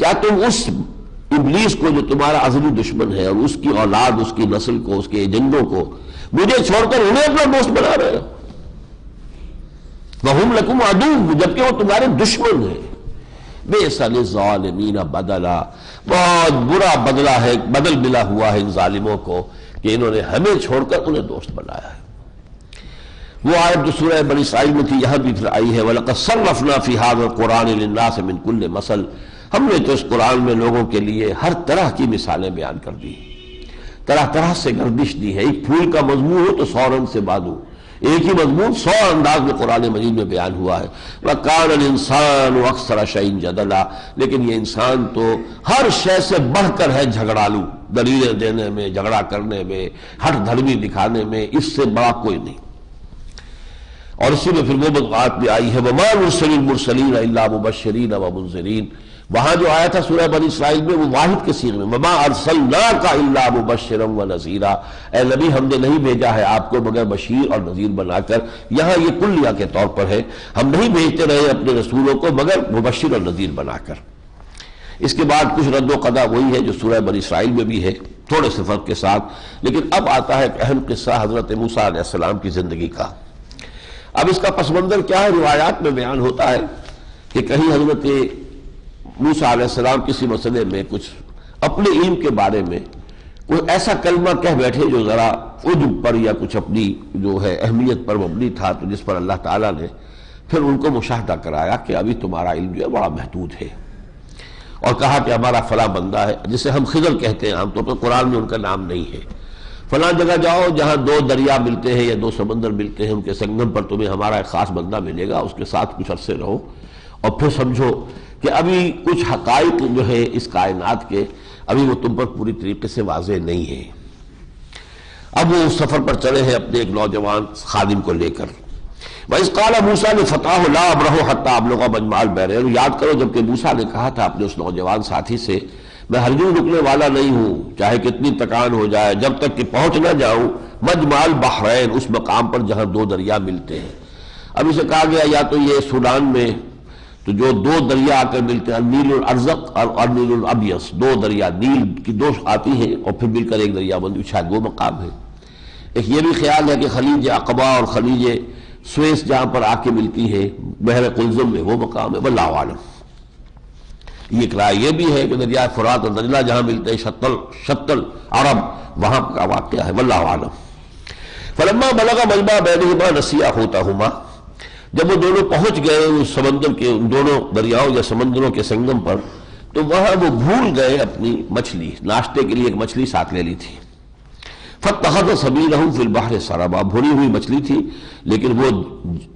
کیا تم اس ابلیس کو جو تمہارا ازلی دشمن ہے اور اس کی اولاد، اس کی نسل کو، اس کے ایجنڈوں کو مجھے چھوڑ کر انہیں اپنا دوست بنا رہے ہو؟ وَهُمْ لَكُمْ عَدُوٌّ، جبکہ وہ تمہارے دشمن ہیں۔ بِئْسَ لِلظَّالِمِينَ بَدَلًا، بہت برا بدلہ ہے، بدل ملا ہوا ہے ان ظالموں کو کہ انہوں نے ہمیں چھوڑ کر انہیں دوست بنایا ہے۔ وہ آیت جو سورہ بنی اسرائیل میں تھی یہاں بھی پھر آئی ہے، وَلَقَدْ صَرَّفْنَا فِي هَذَا الْقُرْآنِ لِلنَّاسِ مِنْ كُلِّ مَثَلٍ، ہم نے تو اس قرآن میں لوگوں کے لیے ہر طرح کی مثالیں بیان کر دی، طرح طرح سے گردش دی ہے۔ ایک پھول کا مضمون ہو تو 100 رنگ سے بادو، ایک ہی مضمون 100 انداز میں قرآن مجید میں بیان ہوا ہے۔ وَكَانَ الْإِنسَانُ أَكْثَرَ شَيْءٍ جَدَلًا، لیکن یہ انسان تو ہر شے سے بڑھ کر ہے جھگڑالو، دلیلیں دینے میں، جھگڑا کرنے میں، ہٹ دھرمی دکھانے میں، اس سے بڑا کوئی نہیں۔ اور اسی میں پھر وہ بات بھی آئی ہے وَمَا نُرْسِلُ الْمُرْسَلِينَ إِلَّا مُبَشِّرِينَ وَمُنذِرِينَ، وہاں جو آیا تھا سورہ بنی اسرائیل میں وہ واحد کے صیغے میں، وَمَا أَرْسَلْنَاكَ إِلَّا مُبَشِّرًا وَنَذِيرًا، اے نبی ہم نے نہیں بھیجا ہے آپ کو مگر بشیر اور نذیر بنا کر۔ یہاں یہ کلیہ کے طور پر ہے، ہم نہیں بھیجتے رہے اپنے رسولوں کو مگر مبشر اور نذیر بنا کر۔ اس کے بعد کچھ رد و قضا وہی ہے جو سورہ بنی اسرائیل میں بھی ہے، تھوڑے سے فرق کے ساتھ، لیکن اب آتا ہے ایک اہم قصہ حضرت موسیٰ علیہ السلام کی زندگی کا۔ اب اس کا پس منظر کیا ہے؟ روایات میں بیان ہوتا ہے کہ کہیں حضرت موسیٰ علیہ السلام کسی مسئلے میں کچھ اپنے علم کے بارے میں کوئی ایسا کلمہ کہہ بیٹھے جو ذرا عجب پر یا کچھ اپنی جو ہے اہمیت پر مبنی تھا، تو جس پر اللہ تعالیٰ نے پھر ان کو مشاہدہ کرایا کہ ابھی تمہارا علم جو ہے بڑا محدود ہے، اور کہا کہ ہمارا فلاں بندہ ہے جسے ہم خضر کہتے ہیں، عام طور پر قرآن میں ان کا نام نہیں ہے، فلاں جگہ جاؤ جہاں 2 دریا ملتے ہیں یا 2 سمندر ملتے ہیں، ان کے سنگم پر تمہیں ہمارا ایک خاص بندہ ملے گا، اس کے ساتھ کچھ عرصے رہو اور پھر سمجھو کہ ابھی کچھ حقائق جو ہے اس کائنات کے ابھی وہ تم پر پوری طریقے سے واضح نہیں ہے۔ اب وہ اس سفر پر چلے ہیں اپنے ایک نوجوان خادم کو لے کر۔ وَإِذْ قَالَ مُوسَىٰ لِفَتَاهُ لَا أَبْرَحُ حَتَّىٰ أَبْلُغَ مَجْمَعَ الْبَحْرَيْنِ، یاد کرو جبکہ موسیٰ نے کہا تھا اپنے اس نوجوان ساتھی سے میں ہرگز رکنے والا نہیں ہوں چاہے کتنی تکان ہو جائے، جب تک کہ پہنچ نہ جاؤں مجمع البحرین، اس مقام پر جہاں 2 دریا ملتے ہیں۔ اب اسے کہا گیا یا تو یہ سوڈان میں تو جو 2 دریا آ کر ملتے ہیں، نیل الارزق اور نیل الابیض، 2 دریا نیل کی 2 آتی ہیں اور پھر مل کر ایک دریا بندی، شاید وہ مقام ہے۔ ایک یہ بھی خیال ہے کہ خلیج عقبہ اور خلیج سویس جہاں پر آ کے ملتی ہے بحر قلزم میں، وہ مقام ہے، واللہ اعلم۔ یہ ایک رائے یہ بھی ہے کہ دریائے فرات اور دجلہ جہاں ملتے ہیں شط العرب، وہاں کا واقعہ ہے، واللہ اعلم۔ فلما بلغ مجمع بینہما نسیا حوتہما، جب وہ دونوں پہنچ گئے اس سمندر کے ان دونوں دریاؤں یا سمندروں کے سنگم پر، تو وہاں وہ بھول گئے اپنی مچھلی، ناشتے کے لیے ایک مچھلی ساتھ لے لی تھی۔ فاتخذ سبیلہ فی البحر سربا، بھری ہوئی مچھلی تھی لیکن وہ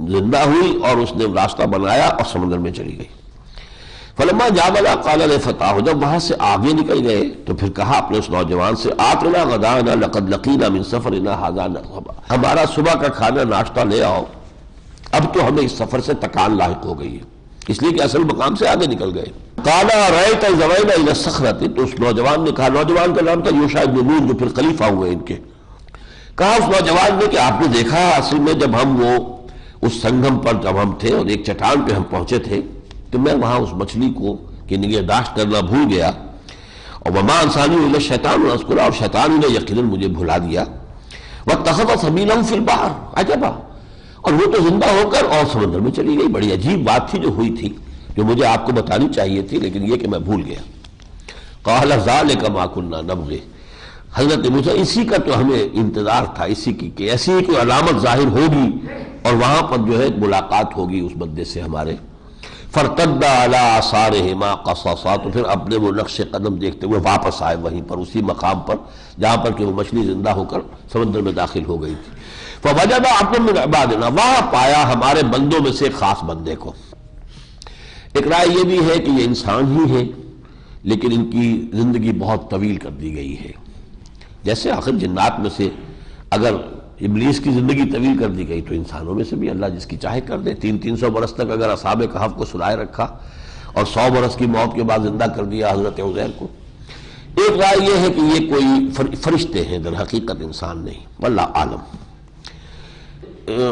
زندہ ہوئی اور اس نے راستہ بنایا اور سمندر میں چلی گئی۔ فلما جاوزا قال لفتاه، جب وہاں سے آگے نکل گئے تو پھر کہا اپنے اس نوجوان سے آتنا غدانا لقد لقینا من سفرنا هذا نصبا، ہمارا صبح کا کھانا ناشتہ لے آؤ، اب تو ہمیں اس سفر سے تکان لاحق ہو گئی ہے، اس لیے کہ اصل مقام سے آگے نکل گئے۔ قال رأيت زوینا الى الصخرة، تو اس نوجوان نے کہا، نوجوان کا نام تھا یوشع بن نون جو پھر خلیفہ ہوئے ان کے، کہا اس نوجوان نے کہ آپ نے دیکھا اصل میں جب ہم وہ اس سنگم پر جب ہم تھے اور ایک چٹان پہ ہم پہنچے تھے تو میں وہاں اس مچھلی کو کی نگہداشت کرنا بھول گیا، اور وما انسانی الا الشیطان اذکرہ، اور شیطان نے یقیناً مجھے بھلا دیا۔ واتخذ سبیلہ فی البحر عجبا، اور وہ تو زندہ ہو کر اور سمندر میں چلی گئی۔ بڑی عجیب بات تھی جو ہوئی تھی، جو مجھے آپ کو بتانی چاہیے تھی لیکن یہ کہ میں بھول گیا۔ قال ذلک ما کنا نبغی، حضرت موسیٰ اسی کا تو ہمیں انتظار تھا، اسی کی کہ ایسی کوئی علامت ظاہر ہوگی اور وہاں پر جو ہے ملاقات ہوگی اس بندے سے ہمارے۔ فرتد علی آثارہما قصصا، تو پھر اپنے وہ نقش قدم دیکھتے ہوئے واپس آئے وہیں پر اسی مقام پر جہاں پر کہ وہ مچھلی زندہ ہو کر سمندر میں داخل ہو گئی تھی۔ فوجد عبدا من عبادنا، وہاں پایا ہمارے بندوں میں سے خاص بندے کو۔ ایک رائے یہ بھی ہے کہ یہ انسان ہی ہے لیکن ان کی زندگی بہت طویل کر دی گئی ہے، جیسے آخر جنات میں سے اگر ابلیس کی زندگی طویل کر دی گئی تو انسانوں میں سے بھی اللہ جس کی چاہے کر دے۔ 300 برس تک اگر اصحاب کہف کو سلائے رکھا اور 100 برس کی موت کے بعد زندہ کر دیا حضرت عزیر کو۔ ایک رائے یہ ہے کہ یہ کوئی فرشتے ہیں، در حقیقت انسان نہیں، واللہ عالم۔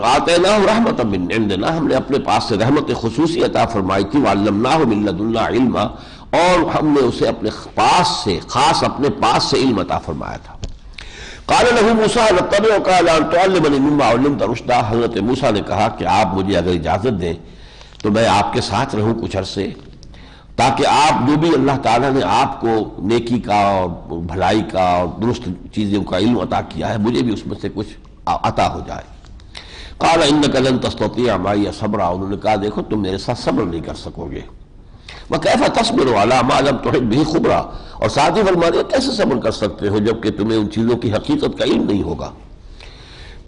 آتیناہ رحمۃ من عندنا، ہم نے اپنے پاس سے رحمت خصوصی عطا فرمائی تھی، وعلمناہ من لدنا علما، اور ہم نے اسے اپنے پاس سے، خاص اپنے پاس سے علم عطا فرمایا تھا۔ قال له موسیٰ نتبعک علی ان تعلمنی مما علمت رشدا، حضرت موسیٰ نے کہا کہ آپ مجھے اگر اجازت دیں تو میں آپ کے ساتھ رہوں کچھ عرصے، تاکہ آپ جو بھی اللہ تعالیٰ نے آپ کو نیکی کا اور بھلائی کا اور درست چیزوں کا علم عطا کیا ہے، مجھے بھی اس میں سے کچھ عطا ہو جائے۔ قال انک لن تستطیع معی صبرا، انہوں نے کہا دیکھو تم میرے ساتھ صبر نہیں کر سکو گے۔ وَكَيْفَ تَصْبِرُ عَلَىٰ مَا لَمْ تُحِطْ بِهِ خُبْرًا، اور ساتھ ہی فرما دیا کیسے صبر کر سکتے ہو جبکہ تمہیں ان چیزوں کی حقیقت کا علم نہیں ہوگا۔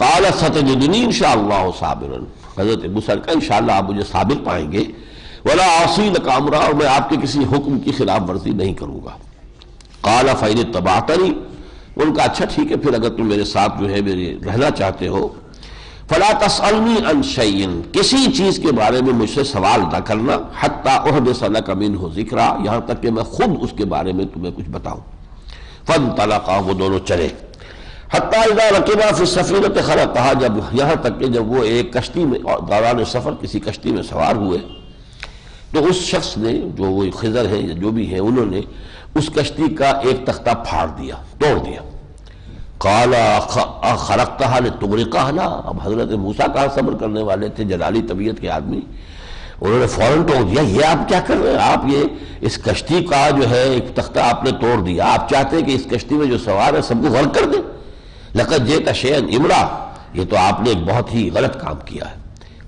قَالَ سَتَجِدُنِي إِن شَاءَ اللَّهُ صَابِرًا، حضرت موسیٰ نے کہا انشاءاللہ آپ مجھے صابر پائیں گے، وَلَا عَصِي لَكَ أَمْرًا، اور میں آپ کے کسی حکم کی خلاف ورزی نہیں کروں گا۔ قَالَ فَإِنِ اتَّبَعْتَنِي، ان کا اچھا ٹھیک ہے پھر اگر تم میرے ساتھ جو ہے میرے رہنا چاہتے ہو، فَلَا تَسْأَلْنِي عَنْ شَيْءٍ، کسی چیز کے بارے میں مجھ سے سوال نہ کرنا، حَتَّىٰ أُحْدِثَ لَكَ مِنْهُ ذِكْرًا، یہاں تک کہ میں خود اس کے بارے میں تمہیں کچھ بتاؤں۔ فَانطَلَقَا، وہ دونوں چلے، حَتَّىٰ إِذَا رَكِبَا فِي السَّفِينَةِ خَرَقَهَا، جب یہاں تک کہ جب وہ ایک کشتی میں دوران سفر کسی کشتی میں سوار ہوئے تو اس شخص نے، جو وہ خضر ہیں یا جو بھی ہیں، انہوں نے اس کشتی کا ایک تختہ پھاڑ دیا، توڑ دیا۔ قال خرقتها لتغرقها، لا، اب حضرت موسیٰ کہاں صبر کرنے والے تھے، جلالی طبیعت کے آدمی، انہوں نے فوراً توڑ دیا۔ یہ آپ کیا کر رہے ہیں؟ آپ یہ اس کشتی کا جو ہے ایک تختہ آپ نے توڑ دیا، آپ چاہتے ہیں کہ اس کشتی میں جو سوار ہے سب کو غرق کر دیں؟ لقد جئت شيئا امرا، یہ تو آپ نے ایک بہت ہی غلط کام کیا ہے۔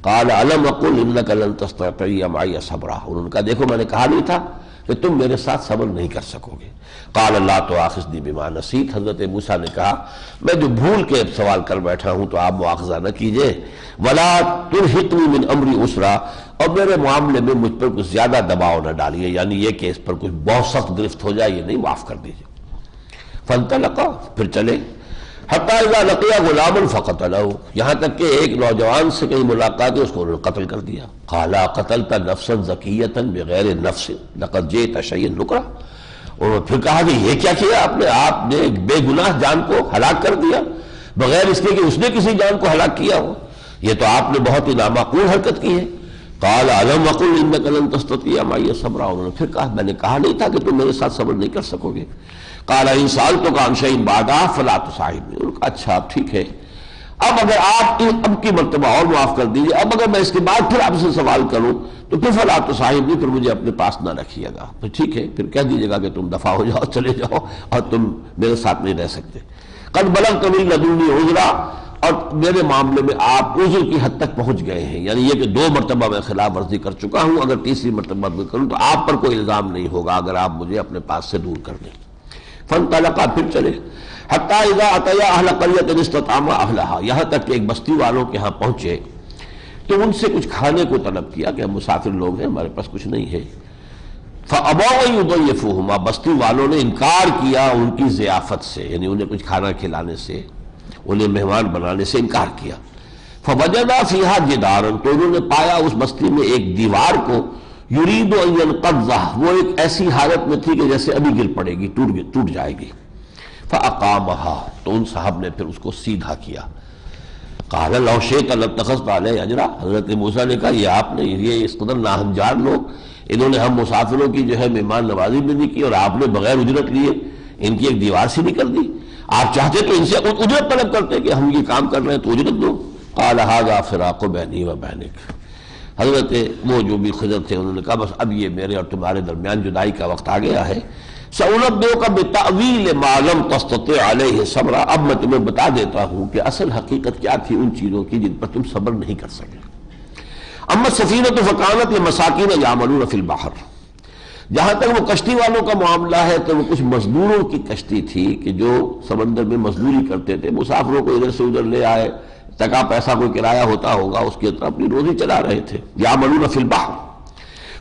قال الم اقل انك لن تستطيع معي صبرا، انہوں نے کہا دیکھو میں نے کہا نہیں تھا کہ تم میرے ساتھ صبر نہیں کر سکو گے۔ قال لا تؤاخذني بما نسيت، حضرت موسیٰ نے کہا میں جو بھول کے سوال کر بیٹھا ہوں تو آپ مواخذہ نہ کیجئے۔ ولا ترهقني من امری عسرا، اور میرے معاملے میں مجھ پر کچھ زیادہ دباؤ نہ ڈالیے، یعنی یہ کہ اس پر کچھ بہت سخت گرفت ہو جائے، یہ نہیں، معاف کر دیجئے۔ فانطلقا، پھر چلے، حتیٰ اذا لقیا غلاما فقتلہ، یہاں تک کہ ایک نوجوان سے کہیں ملاقات ہے، اس کو انہوں نے قتل کر دیا۔ قال قتلت نفسا زکیۃ بغیر نفس لقد جئت شیئا نکرا، اور پھر کہا کہ یہ کیا کیا آپ نے ایک بے گناہ جان کو ہلاک کر دیا بغیر اس کے کہ اس نے کسی جان کو ہلاک کیا ہو، یہ تو آپ نے بہت ہی نامعقول حرکت کی ہے۔ قال الم اقل انک لن تستطیع معی صبرا، انہوں نے پھر کہا میں نے کہا نہیں تھا کہ تم میرے ساتھ صبر نہیں کر سکو گے۔ قال ان سألتک عن شیء بعدہ فلا تصاحبنی، انہوں نے کہا اچھا اب ٹھیک ہے، اب اگر آپ اب کی مرتبہ اور معاف کر دیجیے، اب اگر میں اس کے بعد پھر آپ سے سوال کروں تو پھر فلا تصاحبنی، پھر مجھے اپنے پاس نہ رکھیے گا، پھر ٹھیک ہے، پھر کہہ دیجیے گا کہ تم دفع ہو جاؤ، چلے جاؤ، اور تم میرے ساتھ نہیں رہ سکتے۔ قد بلغت من لدنی عذرا، اور میرے معاملے میں آپ عذر کی حد تک پہنچ گئے ہیں، یعنی یہ کہ 2 مرتبہ میں خلاف ورزی کر چکا ہوں، اگر تیسری مرتبہ میں کروں تو آپ پر کوئی الزام نہیں ہوگا اگر آپ مجھے اپنے پاس سے دور کر دیں۔ فانطلقا، پھر چلے، حتیٰ اذا اتیا اہل قریۃ استطعما اہلہا، یہاں تک کہ ایک بستی والوں کے ہاں پہنچے تو ان سے کچھ کھانے کو طلب کیا کہ ہم مسافر لوگ ہیں، ہمارے پاس کچھ نہیں ہے۔ فابوا ان یضیفوہما، بستی والوں نے انکار کیا ان کی ضیافت سے، یعنی انہیں کچھ کھانا کھلانے سے، انہیں مہمان بنانے سے انکار کیا۔ فوجدا فیہا جدارا، تو انہوں نے پایا اس بستی میں ایک دیوار کو، یرید ان ینقضہ، وہ ایک ایسی حالت میں تھی کہ جیسے ابھی گر پڑے گی، ٹوٹ جائے گی۔ فاقامہا، تو ان صاحب نے پھر اس کو سیدھا کیا۔ قال لو شئت لاتخذت علیہ اجرا، حضرت موسیٰ نے کہا یہ آپ نے، یہ اس قدر ناہنجار لوگ، انہوں نے ہم مسافروں کی جو ہے مہمان نوازی بھی نہیں کی اور آپ نے بغیر اجرت لیے ان کی ایک دیوار سی نہیں کر دی، آپ چاہتے تو ان سے اجرت طلب کرتے کہ ہم یہ کام کر رہے ہیں تو اجرت دو۔ قال ھذا فراق بینی و بینک، حضرت وہ جو بھی خضر تھے انہوں نے کہا بس اب یہ میرے اور تمہارے درمیان جدائی کا وقت آ گیا ہے۔ سأنبئک بتأویل ما لم تستطع علیہ صبرا، اب میں تمہیں بتا دیتا ہوں کہ اصل حقیقت کیا تھی ان چیزوں کی جن پر تم صبر نہیں کر سکے۔ اما السفینۃ فکانت لمساکین یعملون فی البحر، جہاں تک وہ کشتی والوں کا معاملہ ہے تو وہ کچھ مزدوروں کی کشتی تھی کہ جو سمندر میں مزدوری کرتے تھے، مسافروں کو ادھر سے ادھر لے آئے، تکا پیسہ کوئی کرایہ ہوتا ہوگا اس کے اندر اپنی روزی چلا رہے تھے۔ یعملون فی البحر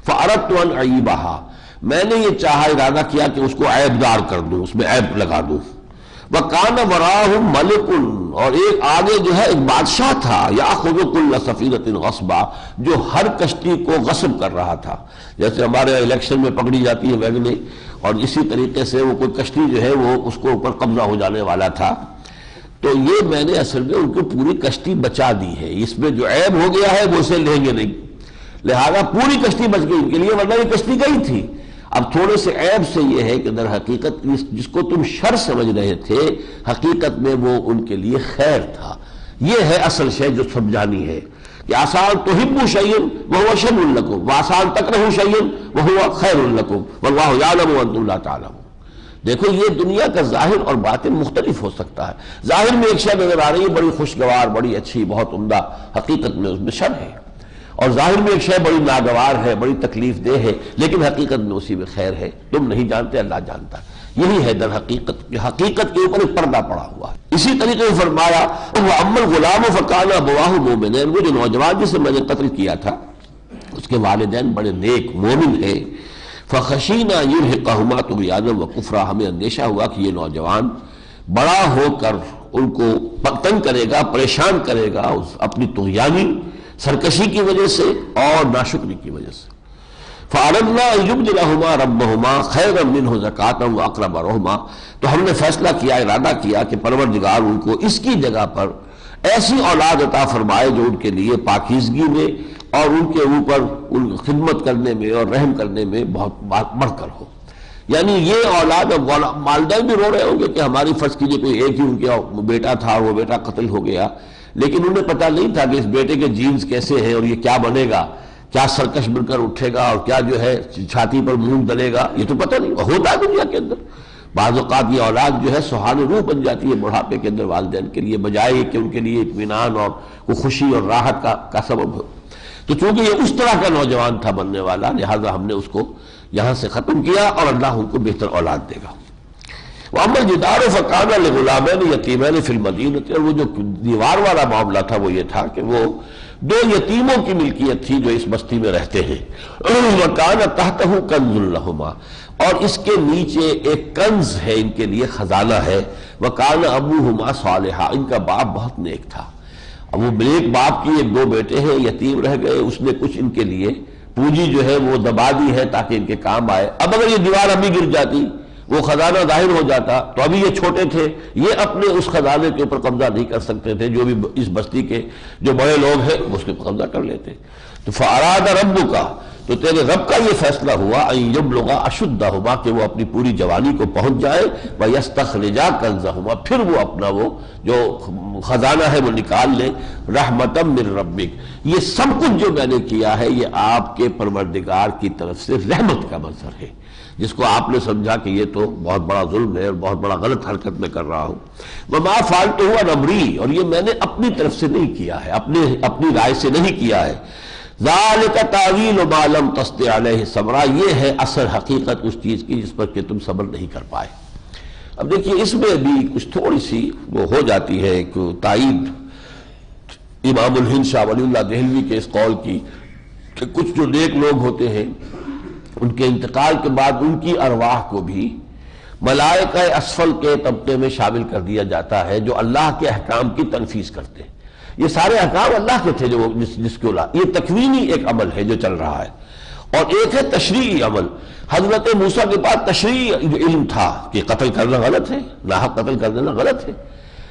فاردت ان اعیبھا، میں نے یہ چاہا، ارادہ کیا کہ اس کو عیب دار کر دوں، اس میں عیب لگا دوں۔ وَكَانَ وَرَاهُمْ مَلِكٌ، اور ایک آگے جو ہے ایک بادشاہ تھا، يَأْخُذُ كُلَّ سَفِينَةٍ غَصْبًا، جو ہر کشتی کو غصب کر رہا تھا، جیسے ہمارے الیکشن میں پکڑی جاتی ہے ویگنیں، اور اسی طریقے سے وہ کوئی کشتی جو ہے وہ اس کو اوپر قبضہ ہو جانے والا تھا۔ تو یہ میں نے اصل میں ان کو پوری کشتی بچا دی ہے، اس میں جو عیب ہو گیا ہے وہ اسے لیں گے نہیں، لہذا پوری کشتی بچ گئی ان کے لیے، ورنہ یہ کشتی گئی تھی۔ اب تھوڑے سے عیب سے یہ ہے کہ در حقیقت جس کو تم شر سمجھ رہے تھے حقیقت میں وہ ان کے لیے خیر تھا. یہ ہے اصل شے جو سمجھانی ہے کہ آسان تحبوا شیئا وہو شر لکم وآسان تکرہوا شیئا وہو خیر لکم واللہ یعلم وانتم لا تعلمون. دیکھو یہ دنیا کا ظاہر اور باطن مختلف ہو سکتا ہے. ظاہر میں ایک شے نظر آ رہی ہے بڑی خوشگوار، بڑی اچھی، بہت عمدہ، حقیقت میں اس میں شر ہے. اور ظاہر میں ایک شے بڑی ناگوار ہے، بڑی تکلیف دہ ہے، لیکن حقیقت میں اسی میں خیر ہے. تم نہیں جانتے، اللہ جانتا ہے. یہی ہے در حقیقت کہ حقیقت کے اوپر ایک پردہ پڑا ہوا ہے. اسی طریقے سے فرمایا وَأَمَّا الْغُلَامُ فَكَانَ أَبَوَاهُ مُؤْمِنَيْنِ، وہ جو نوجوان جسے میں نے قتل کیا تھا اس کے والدین بڑے نیک مومن ہیں. فَخَشِينَا يُرْهِقَهُمَا طُغْيَانًا وَكُفْرًا، ہمیں اندیشہ ہوا کہ یہ نوجوان بڑا ہو کر ان کو تنگ کرے گا، پریشان کرے گا اپنی طغیانی سرکشی کی وجہ سے اور ناشکری کی وجہ سے. فَأَرَدْنَا أَن يُبْدِلَهُمَا رَبُّهُمَا خَيْرًا مِّنْهُ زَكَاةً وَأَقْرَبَ رُحْمًا، تو ہم نے فیصلہ کیا، ارادہ کیا کہ پروردگار ان کو اس کی جگہ پر ایسی اولاد عطا فرمائے جو ان کے لیے پاکیزگی میں اور ان کے اوپر ان خدمت کرنے میں اور رحم کرنے میں بہت بڑھ کر ہو. یعنی یہ اولاد، اب والدین بھی رو رہے ہوں گے کہ ہماری فرض کیجیے کوئی ایک ہی ان کا بیٹا تھا اور وہ بیٹا قتل ہو گیا، لیکن انہیں پتہ نہیں تھا کہ اس بیٹے کے جینز کیسے ہیں اور یہ کیا بنے گا، کیا سرکش بن کر اٹھے گا اور کیا جو ہے چھاتی پر مونگ ڈلے گا، یہ تو پتہ نہیں ہوتا ہے دنیا کے اندر. بعض اوقات یہ اولاد جو ہے سہان روح بن جاتی ہے بڑھاپے کے اندر والدین کے لیے، بجائے کہ ان کے لیے اطمینان اور خوشی اور راحت کا سبب ہو. تو چونکہ یہ اس طرح کا نوجوان تھا بننے والا، لہذا ہم نے اس کو یہاں سے ختم کیا اور اللہ ان کو بہتر اولاد دے گا. وَأَمَّا الْجِدَارُ فَكَانَ لِغُلَامَيْنِ يَتِيمَيْنِ فِي الْمَدِينَةِ، اور وہ جو دیوار والا معاملہ تھا وہ یہ تھا کہ وہ دو یتیموں کی ملکیت تھی جو اس بستی میں رہتے ہیں. وَكَانَ تَحْتَهُ كَنْزٌ لَهُمَا، اور اس کے نیچے ایک کنز ہے ان کے لیے، خزانہ ہے. وَكَانَ أَبُوهُمَا صَالِحًا، ان کا باپ بہت نیک تھا. اب وہ نیک باپ کی ایک دو بیٹے ہیں، یتیم رہ گئے، اس نے کچھ ان کے لیے پونجی جو ہے وہ دبا دی ہے تاکہ ان کے کام آئے. اب اگر یہ دیوار ابھی گر جاتی، وہ خزانہ ظاہر ہو جاتا، تو ابھی یہ چھوٹے تھے، یہ اپنے اس خزانے کے اوپر قبضہ نہیں کر سکتے تھے. جو بھی اس بستی کے جو بڑے لوگ ہیں وہ اس کے قبضہ کر لیتے. تو فَأَرَادَ رَبُّكَ، تو تیرے رب کا یہ فیصلہ ہوا أَن يَبْلُغَ أَشُدَّهُمَا، کہ وہ اپنی پوری جوانی کو پہنچ جائے. وَيَسْتَخْرِجَا كَنزَهُمَا، پھر وہ اپنا وہ جو خزانہ ہے وہ نکال لے. رحمتم من ربک، یہ سب کچھ جو میں نے کیا ہے یہ آپ کے پروردگار کی طرف سے رحمت کا منظر ہے، جس کو آپ نے سمجھا کہ یہ تو بہت بڑا ظلم ہے اور بہت بڑا غلط حرکت میں کر رہا ہوں. وما فعلتہ عن امری، اور یہ میں نے اپنی طرف سے نہیں کیا ہے، اپنی رائے سے نہیں کیا ہے. ذالک تعویل ما لم تستطع علیہ صبرا، یہ ہے اصل حقیقت اس چیز کی جس پر کہ تم صبر نہیں کر پائے. اب دیکھیے اس میں بھی کچھ تھوڑی سی وہ ہو جاتی ہے ایک تائید امام الہند شاہ ولی اللہ دہلوی کے اس قول کی کہ کچھ جو نیک لوگ ہوتے ہیں ان کے انتقال کے بعد ان کی ارواح کو بھی ملائکہ اسفل کے طبقے میں شامل کر دیا جاتا ہے جو اللہ کے احکام کی تنفیذ کرتے ہیں. یہ سارے احکام اللہ کے تھے جو جس کو یہ تکوینی ایک عمل ہے جو چل رہا ہے، اور ایک ہے تشریعی عمل. حضرت موسیٰ کے پاس تشریعی علم تھا کہ قتل کرنا غلط ہے، ناحق قتل کر دینا غلط ہے،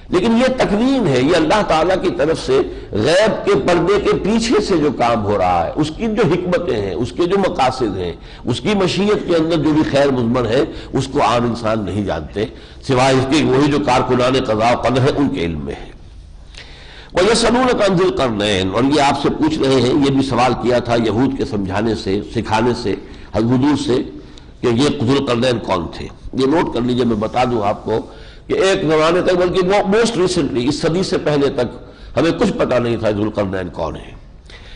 لیکن یہ تکوین ہے، یہ اللہ تعالیٰ کی طرف سے غیب کے پردے کے پیچھے سے جو کام ہو رہا ہے، اس کی جو حکمتیں ہیں، اس کے جو مقاصد ہیں، اس کی مشیت کے اندر جو بھی خیر مضمر ہے، اس کو عام انسان نہیں جانتے سوائے اس کے وہی جو کارکنان قضاء و قدر ہے ان کے علم میں ہے. وَيَسْأَلُونَكَ عَنْ ذِي الْقَرْنَيْنِ، اور یہ آپ سے پوچھ رہے ہیں، یہ بھی سوال کیا تھا یہود کے سمجھانے سے، سکھانے سے، حضور سے کہ یہ ذو القرنین کون تھے. یہ نوٹ کر لیجئے، میں بتا دوں آپ کو کہ ایک زمانے تک بلکہ موسٹ ریسنٹلی اس صدی سے پہلے تک ہمیں کچھ پتہ نہیں تھا ذو القرنین کون ہیں.